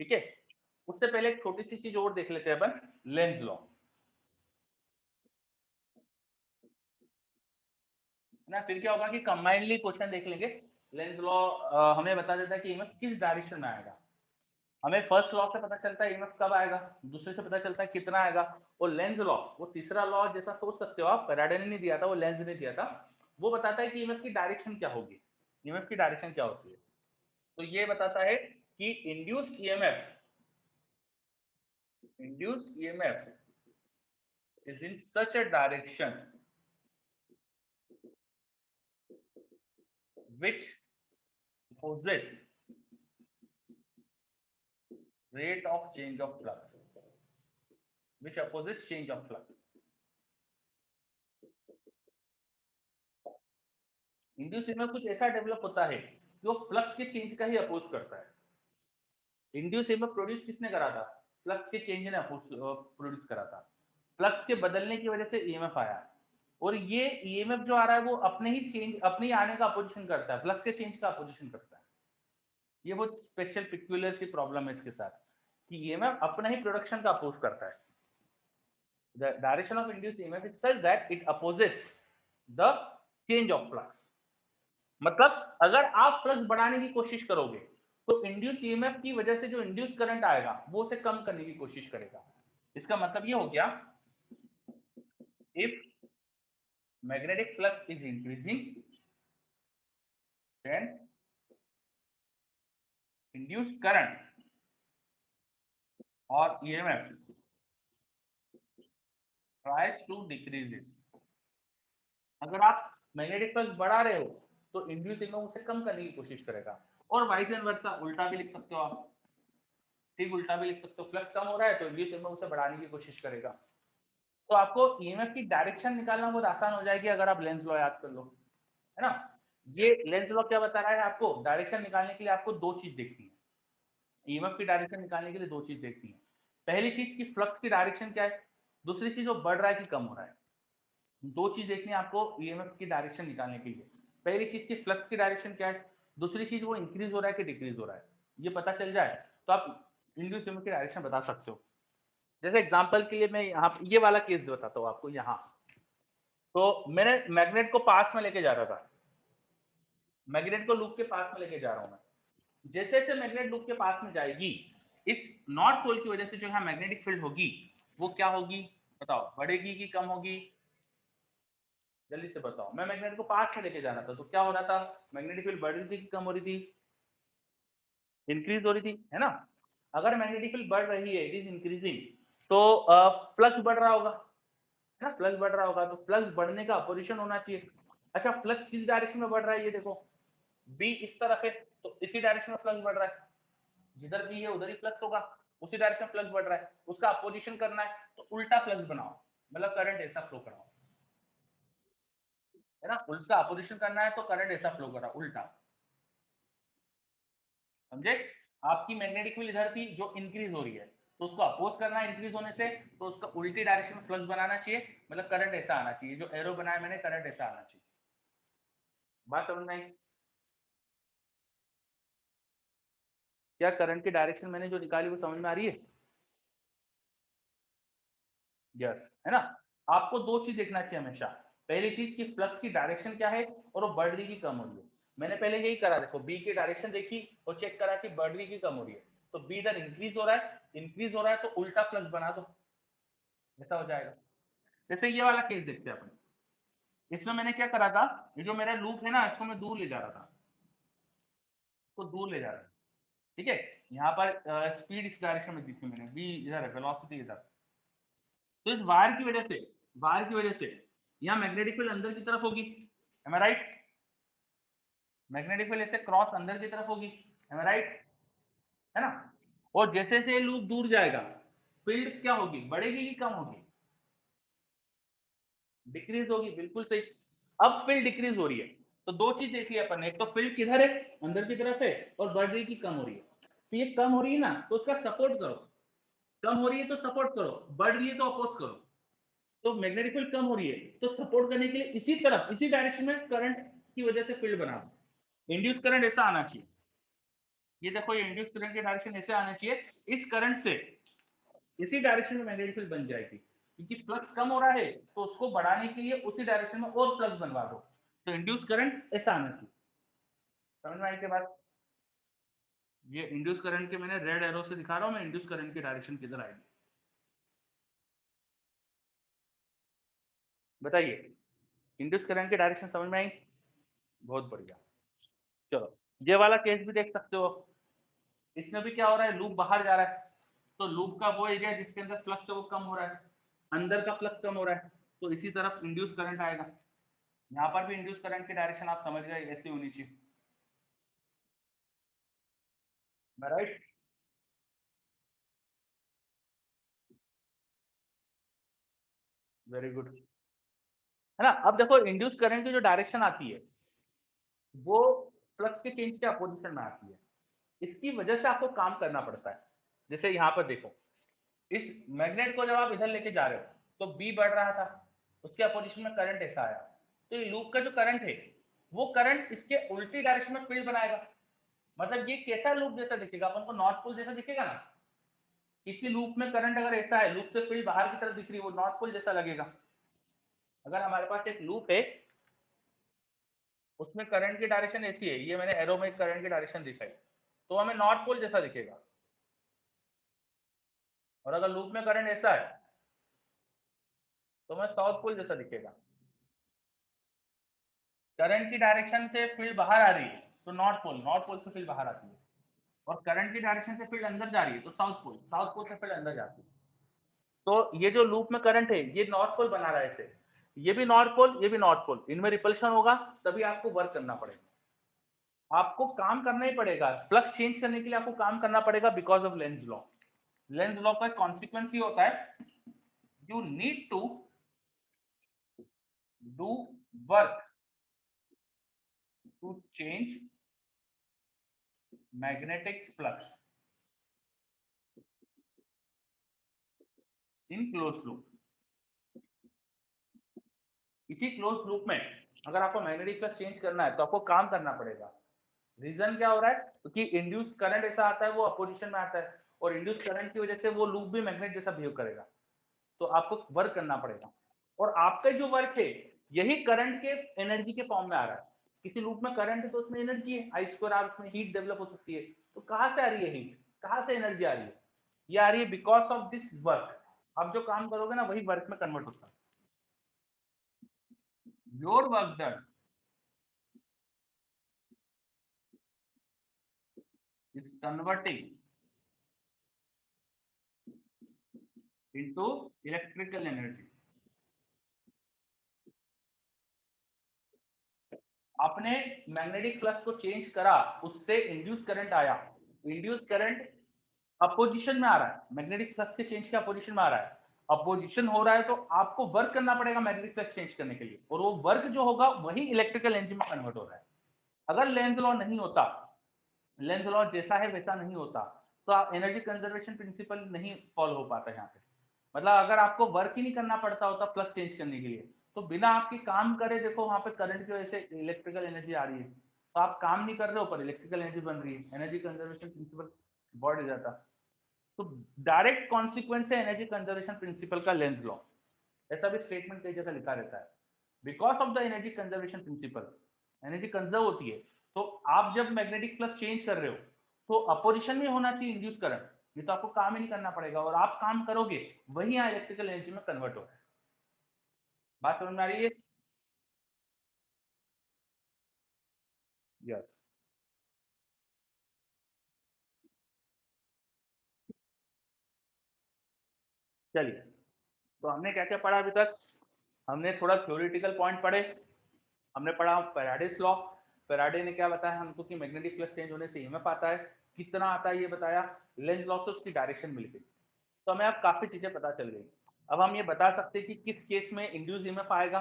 ठीक है, उससे पहले एक छोटी सी चीज और देख लेते हैं अपन, लेंज लॉ ना। फिर क्या होगा कि कंबाइनली क्वेश्चन देख लेंगे। लेंज लॉ हमें बता देता है कि ईएमएफ किस डायरेक्शन में आएगा। हमें फर्स्ट लॉ से पता चलता है ईएमएफ कब आएगा, दूसरे से पता चलता है कितना आएगा। और लेंज लॉ, वो तीसरा लॉ जैसा सोच सकते हो आप, फैराडे ने नहीं दिया था, वो लेंज ने दिया था। वो बताता है कि ईएमएफ की डायरेक्शन क्या होगी, ईएमएफ की डायरेक्शन क्या होती है। तो ये बताता है कि induced EMF is in such a direction which opposes rate of change of flux, which opposes change of flux. Induce EMF कुछ ऐसा डेवलप होता है जो फ्लक्स के चेंज का ही अपोज करता है। इंड्यूस EMF प्रोड्यूस किसने करा था? फ्लक्स के चेंज ने प्रोड्यूस करा था। फ्लक्स के बदलने की वजह से ईएमएफ आया, और ये ईएमएफ जो आ रहा है वो अपने ही आने का अपोजिशन करता है, फ्लक्स के चेंज का अपोजिशन करता है। ये बहुत स्पेशल पिक्यूलर सी प्रॉब्लम है इसके साथ कि ईएमएफ अपना ही प्रोडक्शन का अपोज करता है। The direction of induced EMF is such that it opposes the change of flux. मतलब अगर आप फ्लक्स बढ़ाने की कोशिश करोगे तो इंड्यूस ईएमएफ की वजह से जो इंड्यूस करंट आएगा वो उसे कम करने की कोशिश करेगा। इसका मतलब ये हो गया, if magnetic flux is increasing then induced current or EMF tries to decrease it। अगर आप मैग्नेटिक फ्लक्स बढ़ा रहे हो तो इंड्यूस EMF उसे कम करने की कोशिश करेगा, और वाइस एंड वर्सा, उल्टा भी लिख सकते हो आप। ठीक, उल्टा भी लिख सकते हो, फ्लक्स कम हो रहा है तो इंड्यूस EMF उसे बढ़ाने की कोशिश करेगा। तो आपको ईएमएफ की डायरेक्शन निकालना बहुत आसान हो जाएगी अगर आप लेंज लॉ याद कर लो, है ना। ये लेंज लॉ क्या बता रहा है आपको? डायरेक्शन निकालने के लिए आपको दो चीज देखनी है। ईएमएफ की डायरेक्शन निकालने के लिए दो चीज देखनी है। पहली चीज की फ्लक्स की डायरेक्शन क्या है, दूसरी चीज वो बढ़ रहा है कि कम हो रहा है। दो चीज देखनी है आपको ईएमएफ की डायरेक्शन निकालने के लिए। पहली चीज की फ्लक्स की डायरेक्शन क्या है, दूसरी चीज वो इंक्रीज हो रहा है कि डिक्रीज हो रहा है। ये पता चल जाए तो आप इंड्यूस ईएमएफ की डायरेक्शन बता सकते हो। जैसे एग्जांपल के लिए मैं यहाँ ये वाला केस बताता हूँ आपको। यहाँ तो मैंने मैग्नेट को पास में लेके जा रहा था, मैग्नेट को लूप के पास में लेके जा रहा हूँ मैं। जैसे जैसे मैग्नेट लूप के पास में जाएगी, इस नॉर्थ पोल की वजह से जो यहाँ मैग्नेटिक फील्ड होगी वो क्या होगी बताओ, बढ़ेगी कि कम होगी? जल्दी से बताओ। मैं मैग्नेट को पास में लेके जाना था तो क्या हो रहा था, मैग्नेटिक फील्ड बढ़ रही थी कि कम हो रही थी? इंक्रीज हो रही थी, है ना। अगर मैग्नेटिक फील्ड बढ़ रही है, इट इज इंक्रीजिंग, तो फ्लक्स बढ़ रहा होगा, है ना। फ्लक्स बढ़ रहा होगा तो फ्लक्स बढ़ने का अपोजिशन होना चाहिए। अच्छा, फ्लक्स किस डायरेक्शन में बढ़ रहा है ये देखो, बी इस तरफ है तो इसी डायरेक्शन में फ्लक्स बढ़ रहा है। जिधर बी है उधर ही फ्लक्स होगा, उसी डायरेक्शन में फ्लक्स बढ़ रहा है। उसका अपोजिशन करना है तो उल्टा फ्लक्स बनाओ, मतलब करंट ऐसा फ्लो कराओ, है ना। उसका अपोजिशन करना है तो करंट ऐसा फ्लो करा उल्टा, समझे। आपकी मैग्नेटिक फील्ड इधर थी जो इंक्रीज हो रही है, तो उसको अपोज करना है इंक्रीज होने से, तो उसका उल्टी डायरेक्शन में फ्लक्स बनाना चाहिए, मतलब करंट ऐसा आना चाहिए। जो एरो बनाया मैंने, करंट ऐसा आना चाहिए। बात समझ में आई? क्या करंट की डायरेक्शन मैंने जो निकाली वो समझ में आ रही है? यस, है ना। आपको दो चीज देखना चाहिए हमेशा। पहली चीज की फ्लक्स की डायरेक्शन क्या है और वो बढ़ रही की कम हो रही है। मैंने पहले यही करा, देखो बी की डायरेक्शन देखी और चेक करा कि बढ़ रही की कम हो रही है, तो बी इधर इंक्रीज हो रहा है, इंक्रीज हो रहा है तो उल्टा फ्लक्स बना दो, ऐसा हो जाएगा। जैसे ये वाला केस देखते हैं अपन। इसमें मैंने क्या करा था, ये जो मेरा लूप है ना इसको मैं दूर ले जा रहा था, इसको दूर ले जा रहा था। ठीक है, यहाँ पर स्पीड इस डायरेक्शन में दी थी मैंने, बी इधर है, वेलोसिटी इधर। तो इस वायर की वजह से, वायर की वजह से यहाँ मैग्नेटिक फील्ड अंदर की तरफ होगी, Am I right? Magnetic field ऐसे क्रॉस अंदर की तरफ होगी, am I right? है ना? और जैसे जैसे लूप दूर जाएगा फील्ड क्या होगी, बढ़ेगी कि कम होगी? डिक्रीज होगी, बिल्कुल सही। अब फील्ड डिक्रीज हो रही है तो दो चीज देखी अपन ने, एक तो फील्ड किधर है, अंदर की तरफ है, और बढ़ रही की कम हो रही है। तो ये कम हो रही है ना तो उसका सपोर्ट करो, कम हो रही है तो सपोर्ट करो, बढ़ रही है तो अपोज करो। तो मैग्नेटिक फील्ड कम हो रही है तो सपोर्ट करने के लिए इसी तरफ, इसी डायरेक्शन में करंट की वजह से फील्ड बना दो। इंड्यूस करंट ऐसा आना चाहिए, ये देखो ये इंड्यूस करंट की डायरेक्शन ऐसे आना चाहिए, इस करंट से इसी डायरेक्शन में मैग्नेटिक फील्ड बन जाएगी, क्योंकि फ्लक्स कम हो रहा है तो उसको बढ़ाने के लिए उसी डायरेक्शन में और फ्लक्स बनवा दो। तो इंड्यूस करंट ऐसा आना चाहिए। समझ में आई के बाद? ये इंड्यूस करंट के मैंने रेड एरो से दिखा रहा हूं मैं, इंड्यूस करंट की डायरेक्शन किधर आएगी बताइए। इंड्यूस करंट की डायरेक्शन समझ में आई? बहुत बढ़िया। चलो ये वाला केस भी देख सकते हो, इसमें भी क्या हो रहा है, लूप बाहर जा रहा है, तो लूप का वो एरिया जिसके अंदर फ्लक्स है वो कम हो रहा है, अंदर का फ्लक्स कम हो रहा है, तो इसी तरफ इंड्यूस करंट आएगा। यहाँ पर भी इंड्यूस करंट की डायरेक्शन आप समझ गए, ऐसी होनी चाहिए, राइट? वेरी गुड, है ना? अब देखो इंड्यूस करंट की जो डायरेक्शन आती है वो फ्लक्स के चेंज के अपोजिशन में आती है, इसकी वजह से आपको काम करना पड़ता है। जैसे यहाँ पर देखो, इस मैग्नेट को जब आप इधर लेके जा रहे हो तो बी बढ़ रहा था, उसके अपोजिशन में करंट ऐसा आया, तो ये लूप का जो करंट है वो करंट इसके उल्टी डायरेक्शन में फील्ड बनाएगा। मतलब ये कैसा लूप जैसा दिखेगा, अपन को नॉर्थ पोल जैसा दिखेगा ना। किसी लूप में करंट अगर ऐसा है, लूप से फील्ड बाहर की तरफ दिख रही है, वो नॉर्थ पोल जैसा लगेगा। अगर हमारे पास एक लूप है उसमें करंट की डायरेक्शन ऐसी है, ये मैंने एरो में करंट की डायरेक्शन दिखाई, तो हमें नॉर्थ पोल जैसा दिखेगा। और अगर लूप में करंट ऐसा है तो हमें साउथ पोल जैसा दिखेगा। करंट की डायरेक्शन से फील्ड बाहर आ रही है तो नॉर्थ पोल, नॉर्थ पोल से फील्ड बाहर आती है, और करंट की डायरेक्शन से फील्ड अंदर जा रही है तो साउथ पोल, साउथ पोल से फील्ड अंदर जाती है। तो ये जो लूप में करंट है ये नॉर्थ पोल बना रहा है ऐसे, ये भी नॉर्थ पोल, ये भी नॉर्थ पोल, इनमें रिपल्शन होगा, तभी आपको वर्क करना पड़ेगा। आपको काम करना ही पड़ेगा, फ्लक्स चेंज करने के लिए आपको काम करना पड़ेगा, because of Lenz law. Lenz law का कॉन्सिक्वेंस ये होता है, you need to do work to change magnetic flux in close loop. इसी क्लोज लूप में अगर आपको मैग्नेटिक फ्लक्स चेंज करना है तो आपको काम करना पड़ेगा। रीजन क्या हो रहा है, क्योंकि इंड्यूस करंट ऐसा आता है वो अपोजिशन में आता है, और इंड्यूस करंट की वजह से वो लूप भी मैग्नेट जैसा बिहेव करेगा, तो आपको वर्क करना पड़ेगा। और आपका जो वर्क है यही करंट के एनर्जी के फॉर्म में आ रहा है। किसी लूप में करंट है तो उसमें एनर्जी है, आई स्क्वायर आर, उसमें हीट डेवलप हो सकती है। तो कहां से आ रही है हीट, कहां से एनर्जी आ रही है? ये आ रही है बिकॉज ऑफ दिस वर्क। आप जो काम करोगे ना वही वर्क में कन्वर्ट होता है। Your work done is converting into electrical energy. आपने मैग्नेटिक फ्लक्स को चेंज करा, उससे इंड्यूस करंट आया, इंड्यूस करंट अपोजिशन में आ रहा है, मैग्नेटिक फ्लक्स के चेंज के अपोजिशन में आ रहा है। अपोजिशन हो रहा है तो आपको वर्क करना पड़ेगा मैग्नेटिक फ्लक्स चेंज करने के लिए, और वो वर्क जो होगा वही इलेक्ट्रिकल एनर्जी में कन्वर्ट हो रहा है। अगर लेंज लॉ नहीं होता, लेंज लॉ जैसा है वैसा नहीं होता, तो एनर्जी कंजर्वेशन प्रिंसिपल नहीं फॉलो हो पाता यहाँ पे। मतलब अगर आपको वर्क ही नहीं करना पड़ता होता फ्लक्स चेंज करने के लिए, तो बिना आपके काम करे देखो वहां पे करंट की वजह से इलेक्ट्रिकल एनर्जी आ रही है, तो आप काम नहीं कर रहे हो पर इलेक्ट्रिकल एनर्जी बन रही है, एनर्जी कंजर्वेशन प्रिंसिपल बढ़ जाता। तो डायरेक्ट कॉन्सिक्वेंस है एनर्जी कंजर्वेशन प्रिंसिपल का लेंज लॉ। ऐसा भी स्टेटमेंट कई जगह लिखा रहता है, because of the energy conservation principle energy conserve होती है। तो आप जब मैग्नेटिक फ्लक्स चेंज कर रहे हो तो अपोजिशन में होना चाहिए इंड्यूस करंट, ये तो आपको काम ही नहीं करना पड़ेगा, और आप काम करोगे वही यहाँ इलेक्ट्रिकल एनर्जी में कन्वर्ट हो रहा है। बात समझ में आ रही है? यस। चलिए, तो हमने क्या क्या पढ़ा अभी तक? हमने थोड़ा थ्योरेटिकल पॉइंट पढ़े, हमने पढ़ा फैराडेस लॉ। फैराडे ने क्या बताया हमको कि मैग्नेटिक फ्लक्स चेंज होने से ईएमएफ आता है, कितना आता है ये बताया, लेंज लॉ से उसकी डायरेक्शन मिल गई, तो हमें अब काफी चीजें पता चल गई। अब हम ये बता सकते हैं कि किस केस में इंड्यूस ईएमएफ आएगा,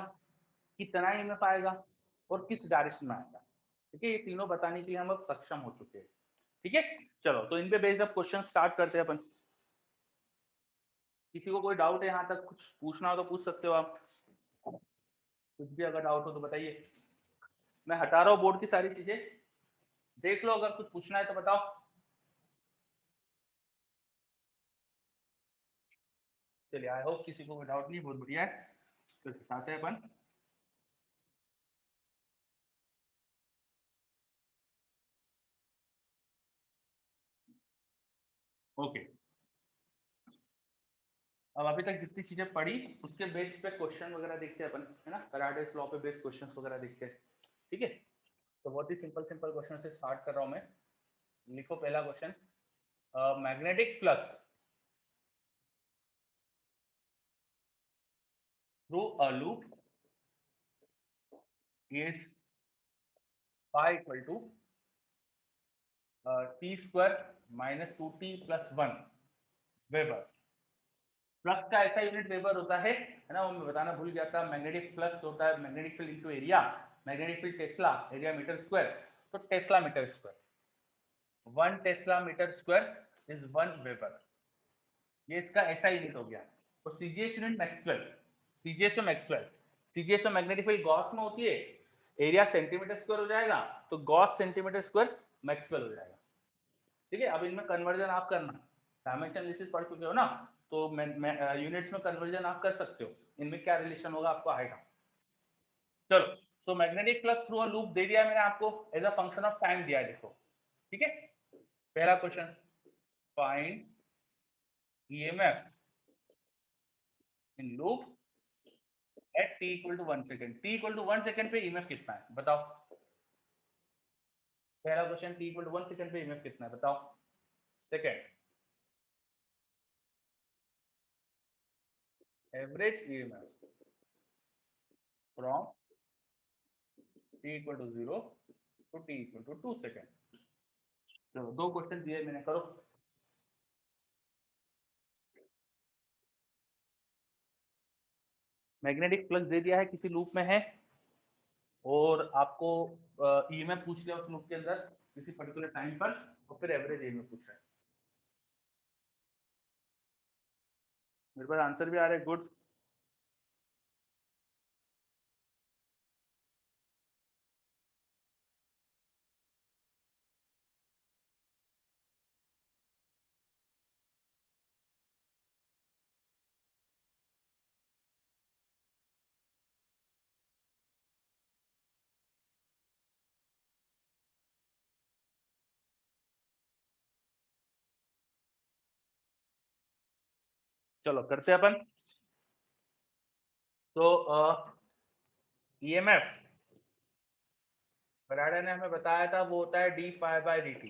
कितना ईएमएफ आएगा और किस डायरेक्शन में आएगा। ठीक है, ये तीनों बताने के लिए हम अब सक्षम हो चुके हैं। ठीक है, चलो तो इन पे बेस्ड अब क्वेश्चन स्टार्ट करते हैं अपन। किसी को कोई डाउट है यहाँ तक, कुछ पूछना हो तो पूछ सकते हो आप, कुछ भी अगर डाउट हो तो बताइए। मैं हटा रहा हूँ बोर्ड की सारी चीजें, देख लो, अगर कुछ पूछना है तो बताओ। चलिए, आई होप किसी को कोई डाउट नहीं, बहुत बढ़िया है। तो दिखाते हैं अपन। ओके, अब अभी तक जितनी चीजें पढ़ी उसके बेस पे क्वेश्चन वगैरह देखते हैं अपन, है ना, फैराडेस लॉ पे बेस्ड क्वेश्चंस वगैरह देखते हैं। ठीक है, तो बहुत ही सिंपल सिंपल क्वेश्चन से स्टार्ट कर रहा हूं मैं। लिखो पहला question, magnetic flux through a loop is phi equal to t square minus 2t plus 1 weber. Flux का ऐसा यूनिट वेबर होता है ना, वो मैं बताना भूल गया था। मैग्नेटिक फ्लक्स होता है magnetic field into area, magnetic field tesla, area metre square, तो tesla metre square, 1 tesla metre square is 1 weber. ये इसका ऐसा यूनिट हो गया। तो सीजीएस यूनिट मैक्सवेल, सीजीएस में मैक्सवेल, सीजीएस में मैग्नेटिक फील्ड गॉस में होती है, एरिया सेंटीमीटर स्क्वायर हो जाएगा, तो गॉस सेंटीमीटर स्क्वायर मैक्सवेल हो जाएगा। ठीक है, अब इनमें कन्वर्जन आप करना, डायमेंशन एनालिसिस पढ़ चुके हो ना, तो यूनिट्स में कन्वर्जन आप कर सकते हो, इनमें क्या रिलेशन होगा आपको आएगा। चलो, so magnetic flux through a loop दे दिया मैंने आपको, as a function of time दिया है, देखो। ठीक है, पहला question, find EMF in loop at t equal to 1 second. t equal to 1 second पे ईएमएफ कितना है बताओ। पहला question, t equal to 1 second पे ईएमएफ कितना है बताओ। Second, average EMF from t equal to 0 to t equal to 2 second. चलो, दो क्वेश्चन दिए मैंने, करो। मैग्नेटिक फ्लक्स दे दिया है, किसी लूप में है, और आपको ईएमएफ पूछ लिया उस लूप के अंदर किसी पर्टिकुलर टाइम पर, और फिर एवरेज ईएमएफ पूछ रहा है। मेरे पास आंसर भी आ रहा है, गुड। चलो करते हैं अपन। तो ईएमएफ फैराडे ने हमें बताया था वो होता है D pi by D T.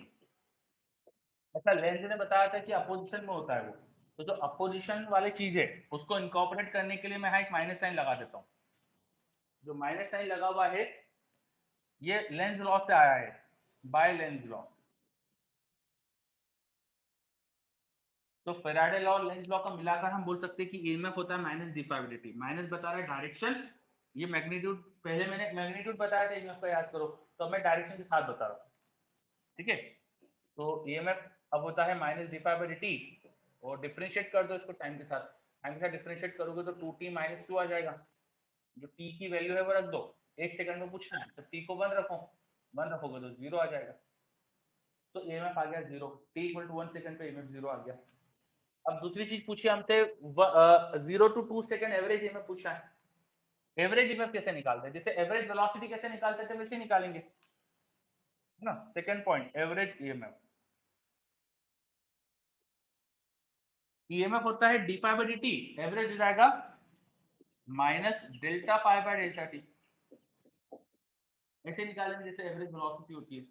अच्छा, लेंज ने बताया था कि अपोजिशन में होता है वो। तो जो अपोजिशन वाली चीज है उसको इनकॉर्पोरेट करने के लिए मैं यहाँ एक माइनस साइन लगा देता हूँ। जो माइनस साइन लगा हुआ है ये लेंज लॉ से आया है, बाय लेंज लॉ। तो फैराडे लॉ और लेंज लॉ का मिलाकर हम बोल सकते हैं कि ईएमएफ होता है minus D pi by D T. Minus बता रहा है डायरेक्शन, ये मैग्नीट्यूड, पहले मैंने मैग्नीट्यूड बताया था ईएमएफ का, याद करो, तो मैं डायरेक्शन के साथ बता रहा हूँ। ठीक है, तो ईएमएफ अब होता है minus D pi by D T, और डिफरेंशिएट कर दो इसको टाइम के साथ, टाइम के साथ डिफरेंशिएट करोगे तो 2t माइनस 2 आ जाएगा। जो t की वैल्यू है वो रख दो, 1 सेकंड में पूछना है तो t को 1 रखो, 1 रखोगे तो 0 आ जाएगा। तो ईएमएफ आ गया 0, t इक्वल टू 1 सेकंड पे ईएमएफ 0 आ गया। अब दूसरी चीज पूछी हमसे, 0 टू 2 सेकंड एवरेज ईएमएफ पूछा है। एवरेज ईएमएफ कैसे निकालते हैं, जैसे एवरेज वेलोसिटी कैसे निकालते थे वैसे निकालेंगे, है ना। Second point, average EMF, EMF होता है D pi by D T, average हो जाएगा minus delta pi by delta T. ऐसे निकालेंगे जैसे एवरेज वेलोसिटी होती है।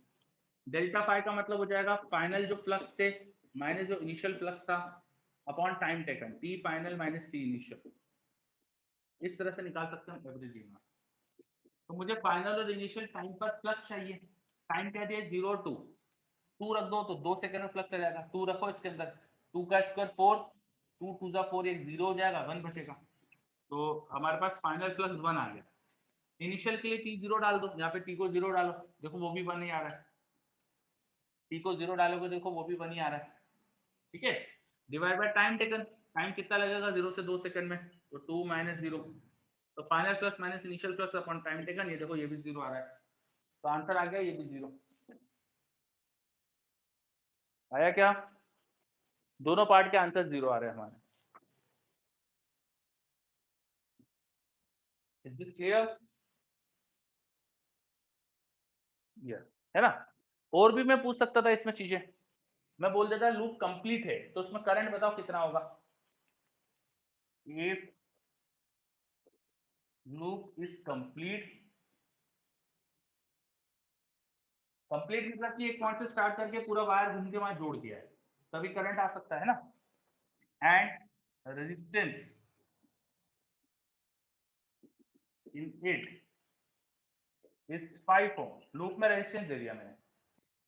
डेल्टा पाई का मतलब हो जाएगा फाइनल जो फ्लक्स थे माइनस जो इनिशियल फ्लक्स था upon time taken, T final minus T initial. इस तरह से निकाल सकते हैं एवरेज ईएमएफ। तो मुझे फाइनल और इनिशियल टाइम पर फ्लक्स चाहिए। टाइम क्या दिया 0 2 2 रख दो तो 2 सेकंड में फ्लक्स आ जाएगा। 2 रखो इसके अंदर, 2 का स्क्वायर 4, 2 2 जा 4, एक 0 हो जाएगा, 1 बचेगा। तो हमारे पास फाइनल फ्लक्स 1 आ गया। इनिशियल के लिए टी 0 डाल दो, यहाँ पे टी को 0 डालो, देखो वो भी 1 ही आ रहा है। टी को 0 डालोगे देखो वो भी 1 ही आ रहा है। ठीक है, divide by time taken, time कितना लगेगा 0 से 2 सेकंड में, तो 2 माइनस 0, तो final flux minus initial flux upon time taken, ये देखो ये भी 0 आ रहा है। तो आंसर आ गया ये भी 0 आया क्या? दोनों पार्ट के आंसर 0 आ रहे हैं हमारे। Is this clear? है ना? और भी मैं पूछ सकता था इसमें चीजें, मैं बोल देता लूप कंप्लीट है तो उसमें करंट बताओ कितना होगा। If loop is complete, complete मतलब कि एक पॉइंट से स्टार्ट करके पूरा वायर घूम के वहां जोड़ दिया है, तभी करंट आ सकता है ना। And resistance in it is 5 ohm, loop में रेजिस्टेंस दे दिया मैंने।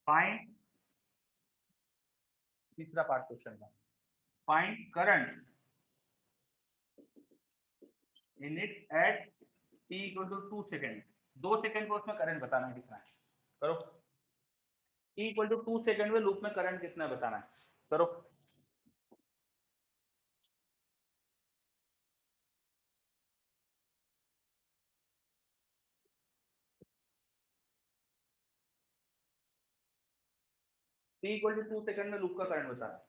फाइंड, तीसरा पार्ट क्वेश्चन का, find current in it at t equal to 2 second, 2 second को उसमें करंट बताना है कितना है, करो। t इक्वल टू 2 सेकेंड में लूप में करंट कितना है बताना है, करो। t इक्वल टू 2 सेकेंड में लूप का करंट बताना है।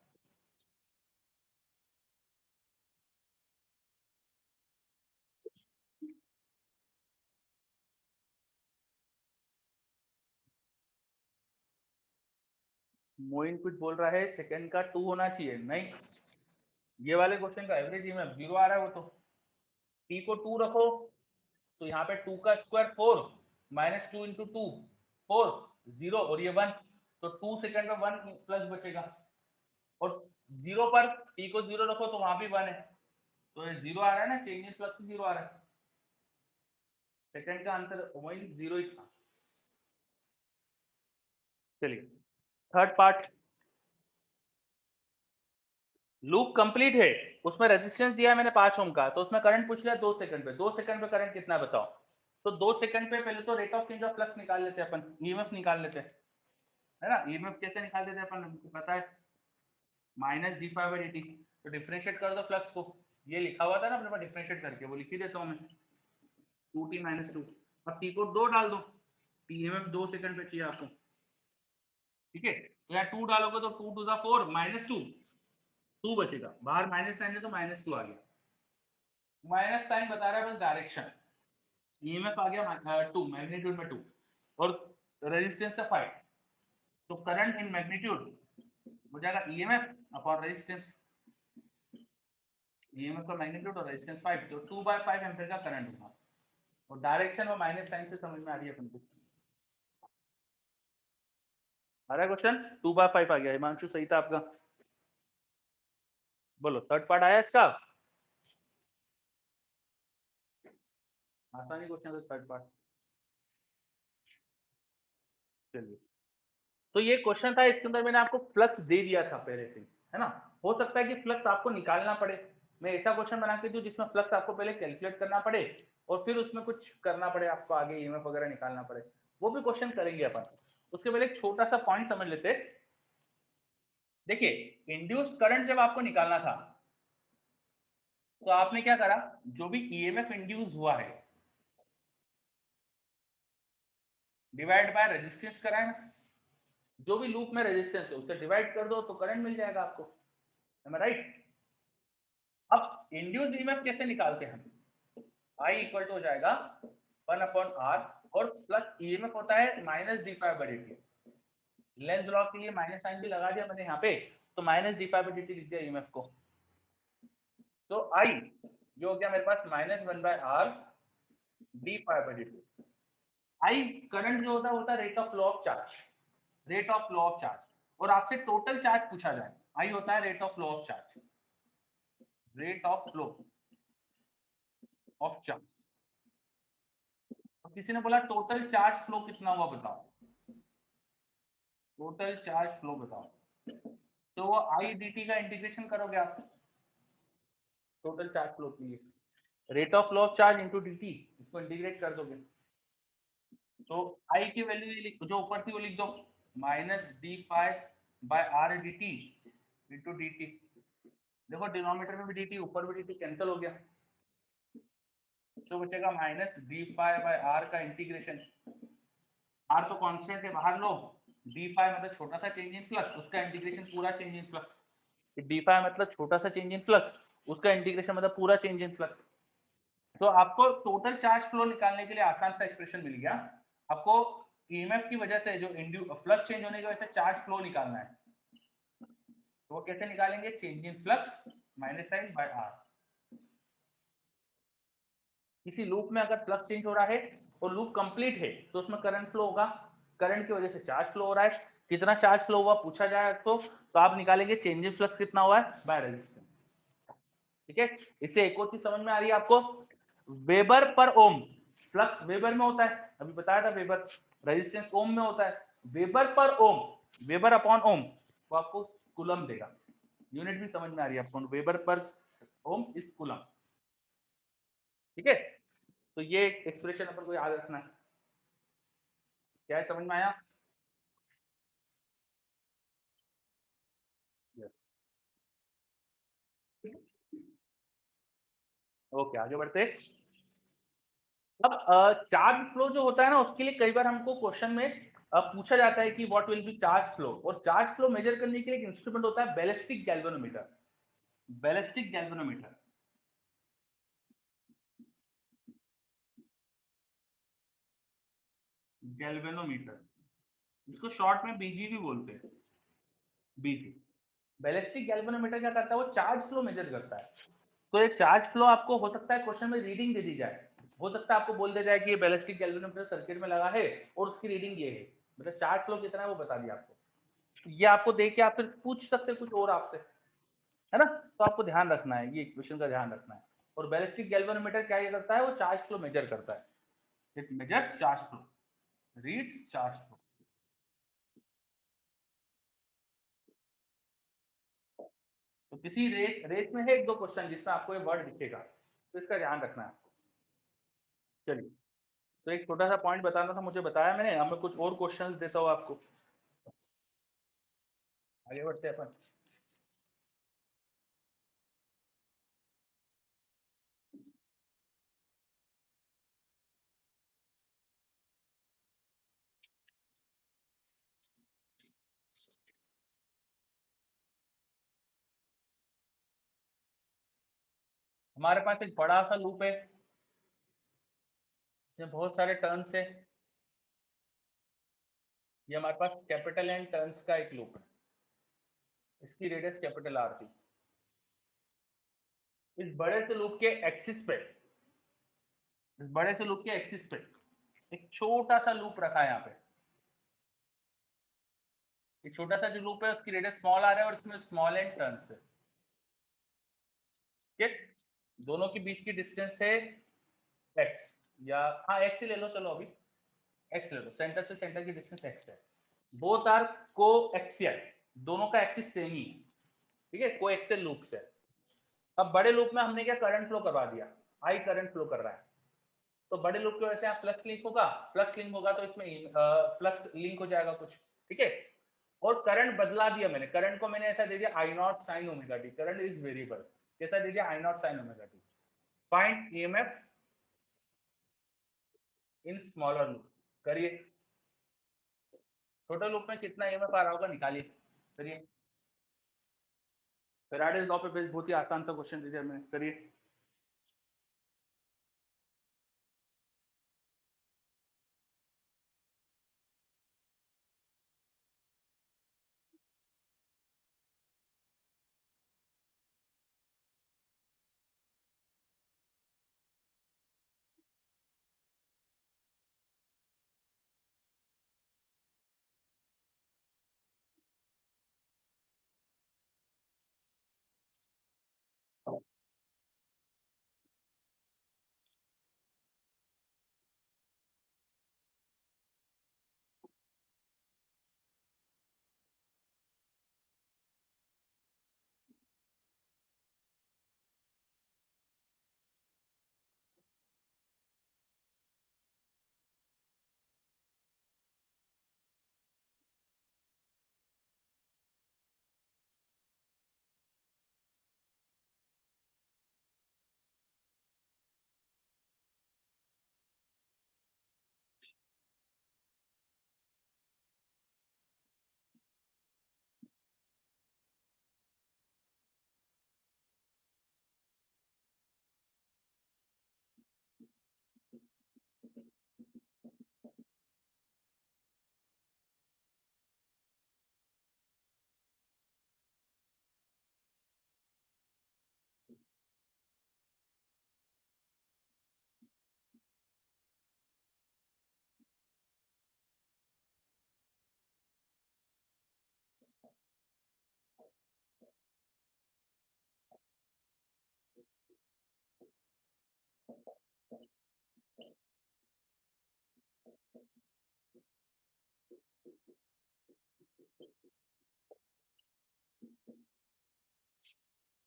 मोइन कुछ बोल रहा है सेकंड का 2 होना चाहिए, नहीं, ये वाले क्वेश्चन का एवरेज ही में 0 आ रहा है वो तो। t को 2 रखो तो यहाँ पे 2 का स्क्वायर 4 माइनस 2 इंटू 2 4 0 और ये 1, तो 2 सेकंड में 1 प्लस बचेगा। और 0 पर t को 0 रखो तो वहां भी 1 है, तो ये 0 आ रहा है ना, चेंज इन फ्लक्स 0 आ रहा है। सेकंड का आंसर वही 0 ही था। चलिए थर्ड पार्ट, लूप कंप्लीट है, उसमें रेजिस्टेंस दिया है मैंने 5 ओम का, तो उसमें करंट पूछ लिया 2 सेकंड पे, 2 सेकंड पे करंट कितना बताओ। तो 2 सेकंड पे पहले तो rate of change of flux निकाल लेते हैं अपन, ईएमएफ निकाल लेते हैं, है ना। ईएमएफ कैसे निकाल देते हैं अपन, हमको पता है minus d phi by D T, तो डिफरेंशिएट कर दो फ्लक्स को, ये लिखा हुआ था ना अपने पास, डिफरेंशिएट करके वो लिख ही देता हूँ मैं, 2t माइनस 2। अब t को 2 डाल दो, ईएमएफ 2 सेकंड पे चाहिए आपको, ठीक है। तो यहाँ 2 डालोगे तो 2 टू द 4 माइनस 2, 2 बचेगा, बाहर माइनस साइन है तो माइनस 2 आ गया। माइनस साइन बता रहा है बस डायरेक्शन, ईएमएफ आ गया 2, मैग्नीट्यूड में 2 और रेजिस्टेंस है 5, तो करंट इन मैग्नीट्यूड हो जाएगा ईएमएफ अपॉन रेजिस्टेंस, ईएमएफ का मैग्नीट्यूड और रेजिस्टेंस 5, तो 2/5 एम्पीयर का करंट होगा। और डायरेक्शन और माइनस साइन से समझ में आ रही है अपन को, आ रहा है क्वेश्चन, 2/5 आ गया, हिमांशु सही था आपका। बोलो थर्ड पार्ट आया इसका, आसानी क्वेश्चन है थर्ड पार्ट। चलिए, तो ये क्वेश्चन था, इसके अंदर मैंने आपको फ्लक्स दे दिया था पहले से, है ना। हो सकता है कि फ्लक्स आपको निकालना पड़े, मैं ऐसा क्वेश्चन बना के दूं जिसमें फ्लक्स आपको पहले कैलकुलेट करना पड़े और फिर उसमें कुछ करना पड़े आपको, आगे ईएमएफ वगैरह निकालना पड़े, वो भी क्वेश्चन करेंगे अपन। उसके पहले एक छोटा सा पॉइंट समझ लेते। देखिए, इंड्यूस्ड करंट जब आपको निकालना था तो आपने क्या करा, जो भी ईएमएफ इंड्यूस हुआ है डिवाइड बाय रेजिस्टेंस करा है ना, जो भी लूप में रेजिस्टेंस है उससे डिवाइड कर दो तो करंट मिल जाएगा आपको, है राइट। अब इंड्यूस ईएमएफ कैसे निकालते हैं हम, आई इक्वल टू हो जाएगा 1 अपॉन आर, और प्लस ईएमएफ होता है minus d phi by D, Lenz law के लिए माइनस साइन भी लगा दिया मैंने यहाँ पे, तो minus d phi by D लिख दिया ईएमएफ को। तो आई जो हो गया मेरे पास minus 1 by R D phi by D. I current जो होता है rate of flow of charge, rate of flow of charge, और आपसे टोटल चार्ज पूछा जाए, आई होता है rate of flow of charge, rate of flow of charge. तो किसी ने बोला टोटल चार्ज फ्लो कितना हुआ बताओ, टोटल चार्ज फ्लो बताओ। तो वो आई डी टी का इंटीग्रेशन करोगे आप, टोटल चार्ज फ्लो के लिए rate of flow of charge into D T, इसको इंटीग्रेट कर दोगे। तो आई की वैल्यू जो ऊपर थी वो लिख दो, minus d phi by R D T into D T. देखो डिनोमिनेटर में भी डी टी, ऊपर भी डी टी, कैंसिल हो गया, तो बचेगा minus d phi by R का इंटीग्रेशन। आर तो कांस्टेंट है, बाहर लो, डी फाइव मतलब छोटा सा चेंज इन फ्लक्स, उसका इंटीग्रेशन पूरा change in flux. D phi मतलब छोटा सा चेंज इन फ्लक्स, उसका इंटीग्रेशन मतलब पूरा चेंज इन फ्लक्स। तो आपको टोटल चार्ज फ्लो निकालने के लिए आसान सा एक्सप्रेशन मिल गया। आपको ईएमएफ की वजह से जो फ्लक्स चेंज होने की वजह से चार्ज फ्लो निकालना है, तो वो कैसे निकालेंगे, change in flux minus sign by R. किसी लूप में अगर फ्लक्स चेंज हो रहा है और लूप कंप्लीट है तो उसमें करंट फ्लो होगा, करंट की वजह से चार्ज फ्लो हो रहा है, कितना चार्ज फ्लो हुआ पूछा जाए तो आप निकालेंगे चेंज इन फ्लक्स कितना हुआ है बाय रेजिस्टेंस। ठीक है, इससे एक और चीज समझ में आ रही है आपको, वेबर पर ओम, फ्लक्स वेबर में होता है, अभी बताया था वेबर, रेजिस्टेंस ओम में होता है, वेबर पर ओम, वेबर अपॉन ओम वो आपको कूलम देगा। यूनिट भी समझ में आ रही है आपको, वेबर पर ओम इज कूलम। ठीक है, तो ये एक्सप्रेशन अपन को याद रखना है। क्या है, समझ में आया? ओके, आगे बढ़ते। अब चार्ज फ्लो जो होता है ना, उसके लिए कई बार हमको क्वेश्चन में पूछा जाता है कि what will be charge flow, और चार्ज फ्लो मेजर करने के लिए एक इंस्ट्रूमेंट होता है ballistic galvanometer. Ballistic galvanometer, galvanometer, इसको शॉर्ट में बीजी भी बोलते हैं, बीजी। बैलिस्टिक गैल्वेनोमीटर क्या करता है, वो चार्ज फ्लो मेजर करता है। तो ये चार्ज फ्लो आपको हो सकता है क्वेश्चन में रीडिंग दे दी जाए, हो सकता है आपको बोल दिया जाए कि ये बैलिस्टिक गैल्वेनोमीटर सर्किट में लगा है और उसकी रीडिंग ये है, मतलब चार्ज फ्लो कितना है वो बता दिया आपको। ये आपको देख के आप फिर पूछ सकते कुछ और आपसे, है ना? तो आपको ध्यान रखना है, ये इक्वेशन का ध्यान रखना है। और बैलिस्टिक गैल्वेनोमीटर क्या ये करता है, वो चार्ज फ्लो मेजर करता है, it measures charge flow, reads charge flow. तो किसी रेस रेस में है एक दो क्वेश्चन जिसमें आपको ये वर्ड दिखेगा, तो इसका ध्यान रखना है। चलिए, तो एक छोटा सा पॉइंट बताना था मुझे, बताया मैंने, अब मैं कुछ और क्वेश्चंस देता हूँ आपको। आगे बढ़ते हैं अपन। हमारे पास एक बड़ा सा लूप है, इसमें बहुत सारे टर्न्स है, ये हमारे पास कैपिटल एन टर्न्स का एक लूप है, इसकी रेडियस कैपिटल आर थी। इस बड़े से लूप के एक्सिस पे, इस बड़े से लूप के एक्सिस पे एक छोटा सा लूप रखा है यहाँ पे, ये छोटा सा जो लूप है उसकी रेडियस स्मॉल आ रहा है और इसमें स्मॉल एन टर्न्स है। ठीक, दोनों के बीच की डिस्टेंस है एक्स, या हाँ एक्स ही ले लो, चलो अभी एक्स ले लो, सेंटर से सेंटर की डिस्टेंस एक्स है। बोथ आर को एक्सियल, दोनों का एक्सिस सेम ही, ठीक है, को एक्सियल लूप है। अब बड़े लूप में हमने क्या करंट फ्लो करवा दिया, आई करंट फ्लो कर रहा है, तो बड़े लूप की वजह से यहाँ फ्लक्स लिंक होगा, फ्लक्स लिंक होगा तो इसमें फ्लक्स लिंक हो जाएगा कुछ, ठीक है। और करंट बदला दिया मैंने, करंट को मैंने ऐसा दे दिया I naught sine omega T, current is variable, कैसा दे दिया, I naught sine omega T. Find EMF in smaller loop, करिए। छोटे लूप में कितना ईएमएफ आ रहा होगा निकालिए, करिए। फेराडेज लॉ पे बेस्ड बहुत ही आसान सा क्वेश्चन दे दिया मैंने, करिए।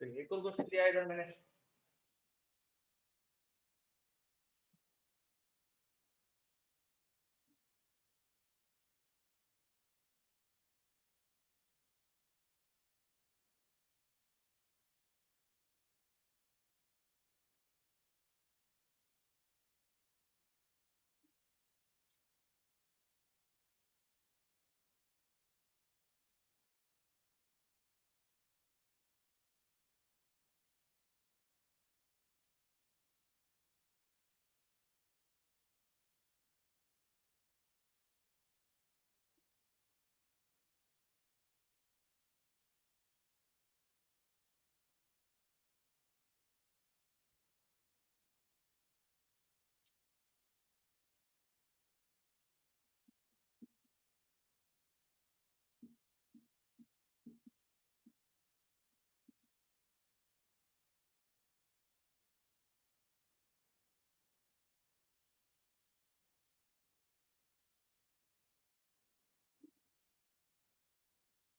तो एक और क्वेश्चन दिया है इधर मैंने।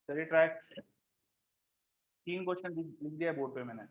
चलिए ट्राई। 3 क्वेश्चन लिख दिया बोर्ड पे मैंने।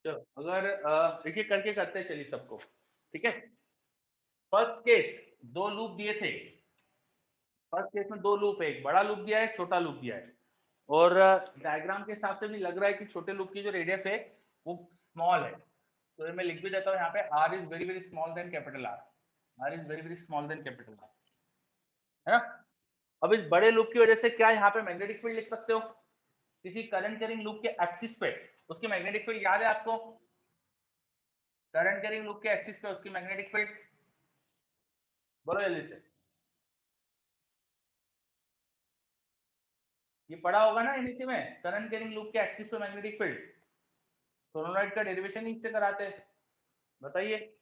चलो अगर एक एक करके करते हैं, चलिए सबको। ठीक है। फर्स्ट केस 2 लूप दिए थे। फर्स्ट केस में 2 लूप है, एक बड़ा लूप दिया है, छोटा लूप दिया है। और डायग्राम के हिसाब से भी लग रहा है कि छोटे लूप की जो रेडियस है वो स्मॉल है। तो मैं लिख भी देता हूँ यहाँ पे, R is very very small than capital R. R is very very small than capital R, है ना। अब इस बड़े लूप की वजह से क्या यहाँ पे मैग्नेटिक फील्ड लिख सकते हो, किसी करंट कैरिंग लूप के एक्सिस पे उसकी मैग्नेटिक फील्ड याद है आपको। करंट कैरिंग लूप के एक्सिस पे उसकी मैग्नेटिक फील्ड, बोलो जल्दी से। ये पढ़ा होगा ना नीचे में, करंट कैरिंग लूप के एक्सिस पे मैग्नेटिक फील्ड। सोनोनॉइड का डेरिवेशन ही इससे कराते हैं, बताइए।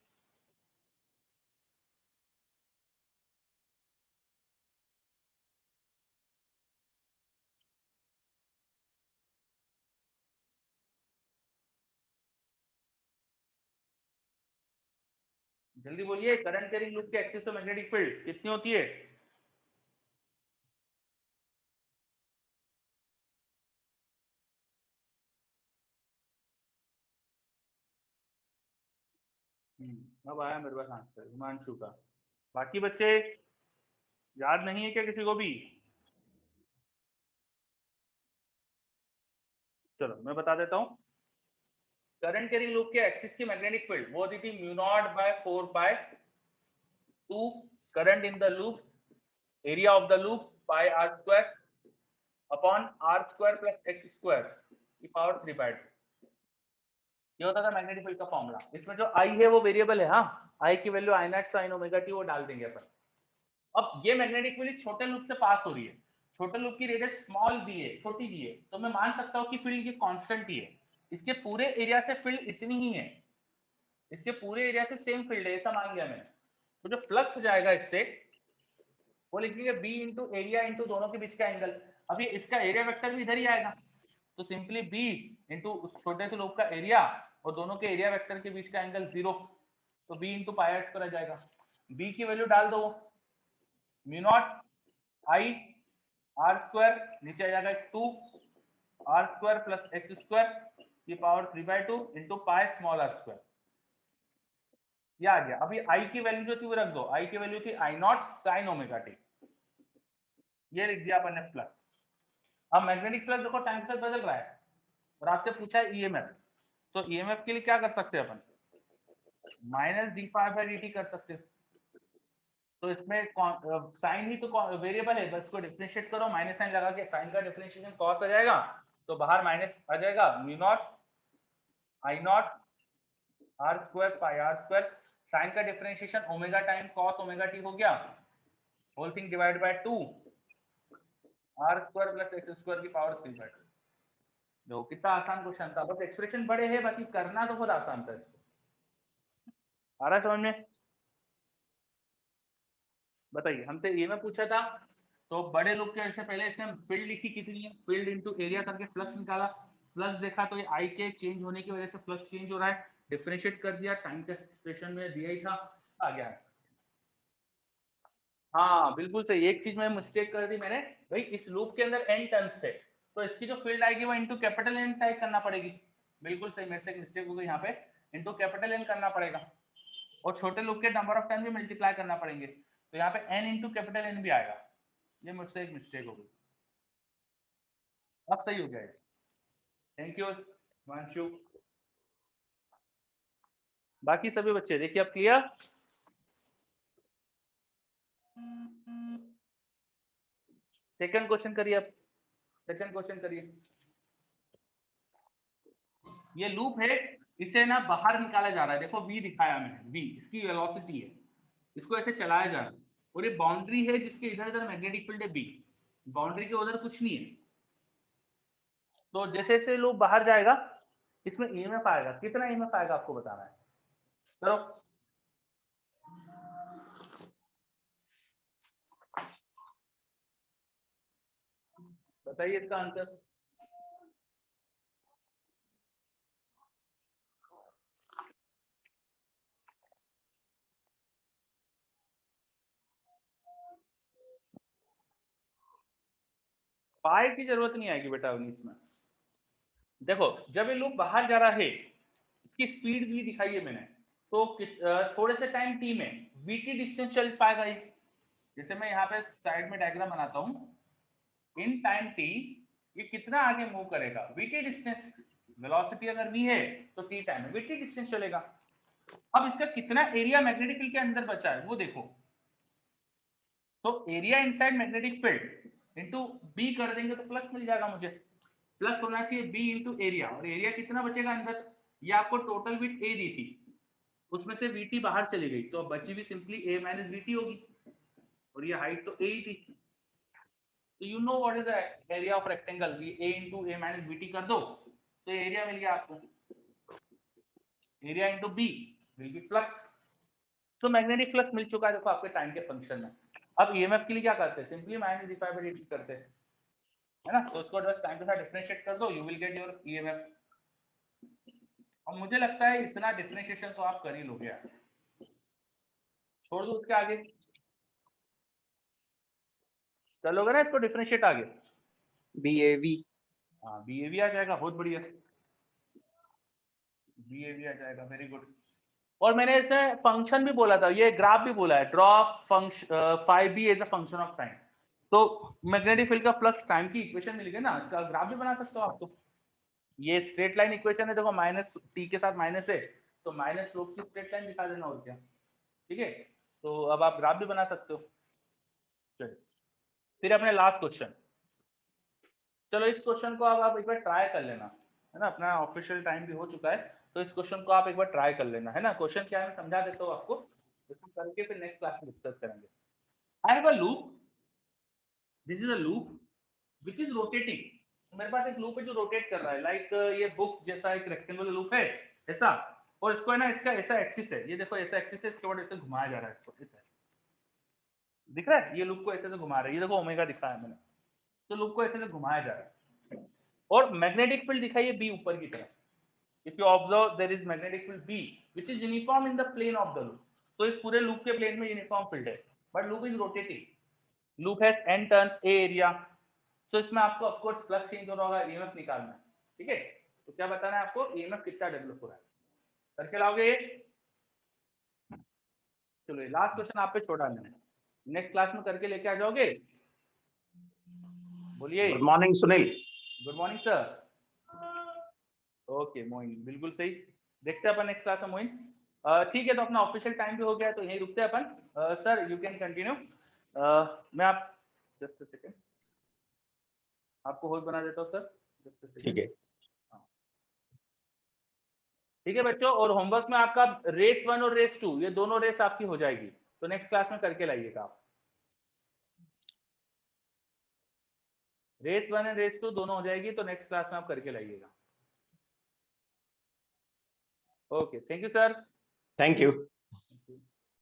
जल्दी बोलिए, करंट कैरिंग लूप के एक्सिस पे मैग्नेटिक फील्ड कितनी होती है। अब आया मेरे पास आंसर हिमांशु का। बाकी बच्चे याद नहीं है क्या किसी को भी। चलो मैं बता देता हूँ। करंट कैरिंग लूप के एक्सिस की मैग्नेटिक फील्ड वो होती थी mu naught by 4 pi 2 current in the loop, area of the loop by R square upon R square plus x square की पावर 3 बाय 2। ये होता था मैग्नेटिक फील्ड का फॉर्मूला। इसमें जो आई है वो वेरिएबल है, हाँ। आई की वैल्यू आई नॉट साइन ओमेगा टी वो डाल देंगे अपन। अब ये मैग्नेटिक फील्ड छोटे लूप से पास हो रही है, छोटे लूप की रेडियस स्मॉल दी है, छोटी दी है, तो मैं मान सकता हूँ कि फील्ड ये कांस्टेंट ही है। इसके पूरे एरिया से फील्ड इतनी ही है, इसके पूरे एरिया से सेम फील्ड है, ऐसा मान लिया मैंने। तो जो फ्लक्स हो जाएगा इससे वो लिखेंगे बी इंटू एरिया इंटू दोनों के बीच का एंगल। अभी इसका एरिया वेक्टर भी इधर ही आएगा, तो सिंपली बी इंटू छोटे से लूप का एरिया और दोनों के एरिया वेक्टर के बीच का एंगल 0, तो B into pi are square आ जाएगा। बी की वैल्यू डाल दो, mu naught I R square नीचे आ जाएगा 2 r square plus x square की power 3/2 into pi small r square. ये आ गया। अभी i की वैल्यू जो थी वो रख दो, i की वैल्यू थी I not sine omega T, ये लिख दिया अपन ने फ्लक्स। अब मैग्नेटिक फ्लक्स देखो टाइम के साथ बदल रहा है और आपसे पूछा है ईएमएफ, तो ईएमएफ के लिए क्या कर सकते हैं अपन, minus D phi by D T कर सकते हैं। तो इसमें साइन ही तो वेरिएबल है, बस को डिफरेंशिएट करो, माइनस साइन लगा के साइन का डिफरेंशिएशन कॉस आ जाएगा, तो बाहर माइनस आ जाएगा, mu naught I naught R square pi are square, sine का differentiation omega time cos omega T हो गया, whole thing divide by 2 R square plus x square की पावर 3/2। देखो कितना आसान क्वेश्चन था, बस एक्सप्रेशन बड़े हैं, बाकी करना तो बहुत आसान था इसको। आ रहा है समझ में? बताइए, हमसे ये में पूछा था, तो बड़े लोग के से पहले इसने फील्ड लिखी कितनी है, फील्ड इनटू एरिया करके फ्लक्स निकाला, फ्लक्स देखा तो ये आई के चेंज होने की वजह से फ्लक्स चेंज हो रहा है, डिफरेंशिएट कर दिया, टाइम के एक्सप्रेशन में दिया ही था, आ गया। हाँ बिल्कुल सही, एक चीज में मिस्टेक कर दी मैंने, भाई इस लूप के अंदर n टर्न्स थे, तो इसकी जो फील्ड आएगी वो इनटू कैपिटल N टाइप करना पड़ेगी। बिल्कुल सही, मेरे से एक मिस्टेक हो गई यहाँ पे, इनटू कैपिटल N करना पड़ेगा, और छोटे लूप के नंबर ऑफ टर्न भी मल्टीप्लाई करना पड़ेंगे, तो यहाँ पे n इंटू कैपिटल N भी आएगा, ये मुझसे एक मिस्टेक हो गई, अब सही हो गया। Thank you Himanshu. बाकी सभी बच्चे देखिए अब क्लियर। सेकंड क्वेश्चन करिए, अब सेकंड क्वेश्चन करिए। ये लूप है, इसे ना बाहर निकाला जा रहा है, देखो v दिखाया मैंने, v इसकी वेलोसिटी है, इसको ऐसे चलाया जा रहा है, और ये बाउंड्री है जिसके इधर इधर मैग्नेटिक फील्ड है b, बाउंड्री के उधर कुछ नहीं है, तो जैसे जैसे लूप बाहर जाएगा इसमें ईएमएफ आएगा, कितना ईएमएफ आएगा आपको बताना है, चलो बताइए इसका आंसर। पाई की जरूरत नहीं आएगी बेटा इसमें, देखो जब ये लूप बाहर जा रहा है, इसकी स्पीड भी दिखाई है मैंने, तो थोड़े से टाइम t में vt डिस्टेंस चल पाएगा ये, जैसे मैं यहाँ पे साइड में डायग्राम बनाता हूँ, इन टाइम t ये कितना आगे मूव करेगा, vt डिस्टेंस, वेलोसिटी अगर v है तो t टाइम है, vt डिस्टेंस चलेगा। अब इसका कितना एरिया मैग्नेटिक फील्ड के अंदर बचा है वो देखो, तो area inside magnetic field into b कर देंगे तो प्लस मिल जाएगा मुझे, प्लस होना चाहिए b इंटू एरिया, और एरिया कितना बचेगा अंदर, ये आपको टोटल विड्थ a दी थी, उसमें से vt बाहर चली गई, तो बची भी सिंपली a माइनस vt होगी, और ये हाइट तो a ही थी, तो you know what is the area of rectangle, a into a minus vt कर दो तो एरिया मिल गया आपको, area into b will be flux, तो मैग्नेटिक फ्लक्स मिल चुका है देखो आपके टाइम के फंक्शन में। अब ईएमएफ के लिए क्या करते हैं, simply minus D phi by d करते हैं, है ना, तो उसको बस टाइम के साथ डिफरेंशिएट कर दो, you will get your EMF. और मुझे लगता है इतना डिफरेंशिएशन तो आप कर ही लोगे यार, छोड़ दो उसके आगे, चलोगे ना इसको डिफरेंशिएट आगे, BAV, हाँ बीएवी आ जाएगा, बहुत बढ़िया, बीएवी आ जाएगा, वेरी गुड। और मैंने इसमें फंक्शन भी बोला था, ये ग्राफ भी बोला है, draw function phi be as a function of time, तो मैग्नेटिक फील्ड का फ्लक्स टाइम की इक्वेशन मिल गई ना, इसका ग्राफ भी बना सकते हो आप, तो ये स्ट्रेट लाइन इक्वेशन है, देखो माइनस टी के साथ माइनस है, तो माइनस स्लोप की स्ट्रेट लाइन दिखा देना, और क्या, ठीक है, तो अब आप ग्राफ भी बना सकते हो। चलिए फिर अपने लास्ट क्वेश्चन, चलो इस क्वेश्चन को अब आप एक बार ट्राई कर लेना, है ना, अपना ऑफिशियल टाइम भी हो चुका है, तो इस क्वेश्चन को आप एक बार ट्राई कर लेना, है ना, क्वेश्चन क्या है मैं समझा देता हूँ आपको, इसको करके फिर नेक्स्ट क्लास में डिस्कस करेंगे। I have a loop, this is a loop which is rotating, मेरे पास एक लूप है जो रोटेट कर रहा है, लाइक ये बुक जैसा एक रेक्टेंगुलर लूप है ऐसा, और इसको है ना, इसका ऐसा एक्सिस है, ये देखो ऐसा एक्सिस है, इसके बाद ऐसे घुमाया जा रहा है, इसको ऐसा दिख रहा है, ये लूप को ऐसे से घुमा रहा है, ये देखो ओमेगा दिखाया मैंने, तो लूप को ऐसे से घुमाया जा रहा है, और मैग्नेटिक फील्ड दिखाइए बी ऊपर की तरफ, if you observe there is magnetic field B which is uniform in the plane of the loop, तो इस पूरे लूप के प्लेन में यूनिफॉर्म फील्ड है, but loop is rotating, loop has n turns, a area, सो इसमें आपको ऑफ कोर्स फ्लक्स चेंज हो रहा होगा, ईएमएफ निकालना है, ठीक है। तो क्या बताना है आपको, ईएमएफ कितना डेवलप हो रहा है, करके लाओगे ये। चलो ये लास्ट क्वेश्चन आप पे छोड़ा मैंने, नेक्स्ट क्लास में करके लेके आ जाओगे, बोलिए। Good morning Sunil. Good morning sir. Okay Moin, बिल्कुल सही। देखते हैं अपन नेक्स्ट क्लास में मोइन। ठीक है, तो अपना ऑफिशियल टाइम भी हो गया, तो यहीं रुकते हैं अपन। Sir you can continue. मैं आप जस्ट सेकंड आपको होस्ट बना देता हूँ सर, जस्ट सेकंड। ठीक है, ठीक है बच्चों, और होमवर्क में आपका रेस 1 और रेस 2 ये दोनों रेस आपकी हो जाएगी, तो नेक्स्ट क्लास में करके लाइएगा आप। रेस 1 एंड रेस 2 दोनों हो जाएगी, तो नेक्स्ट क्लास में आप करके लाइएगा। Okay, thank you sir. Thank you.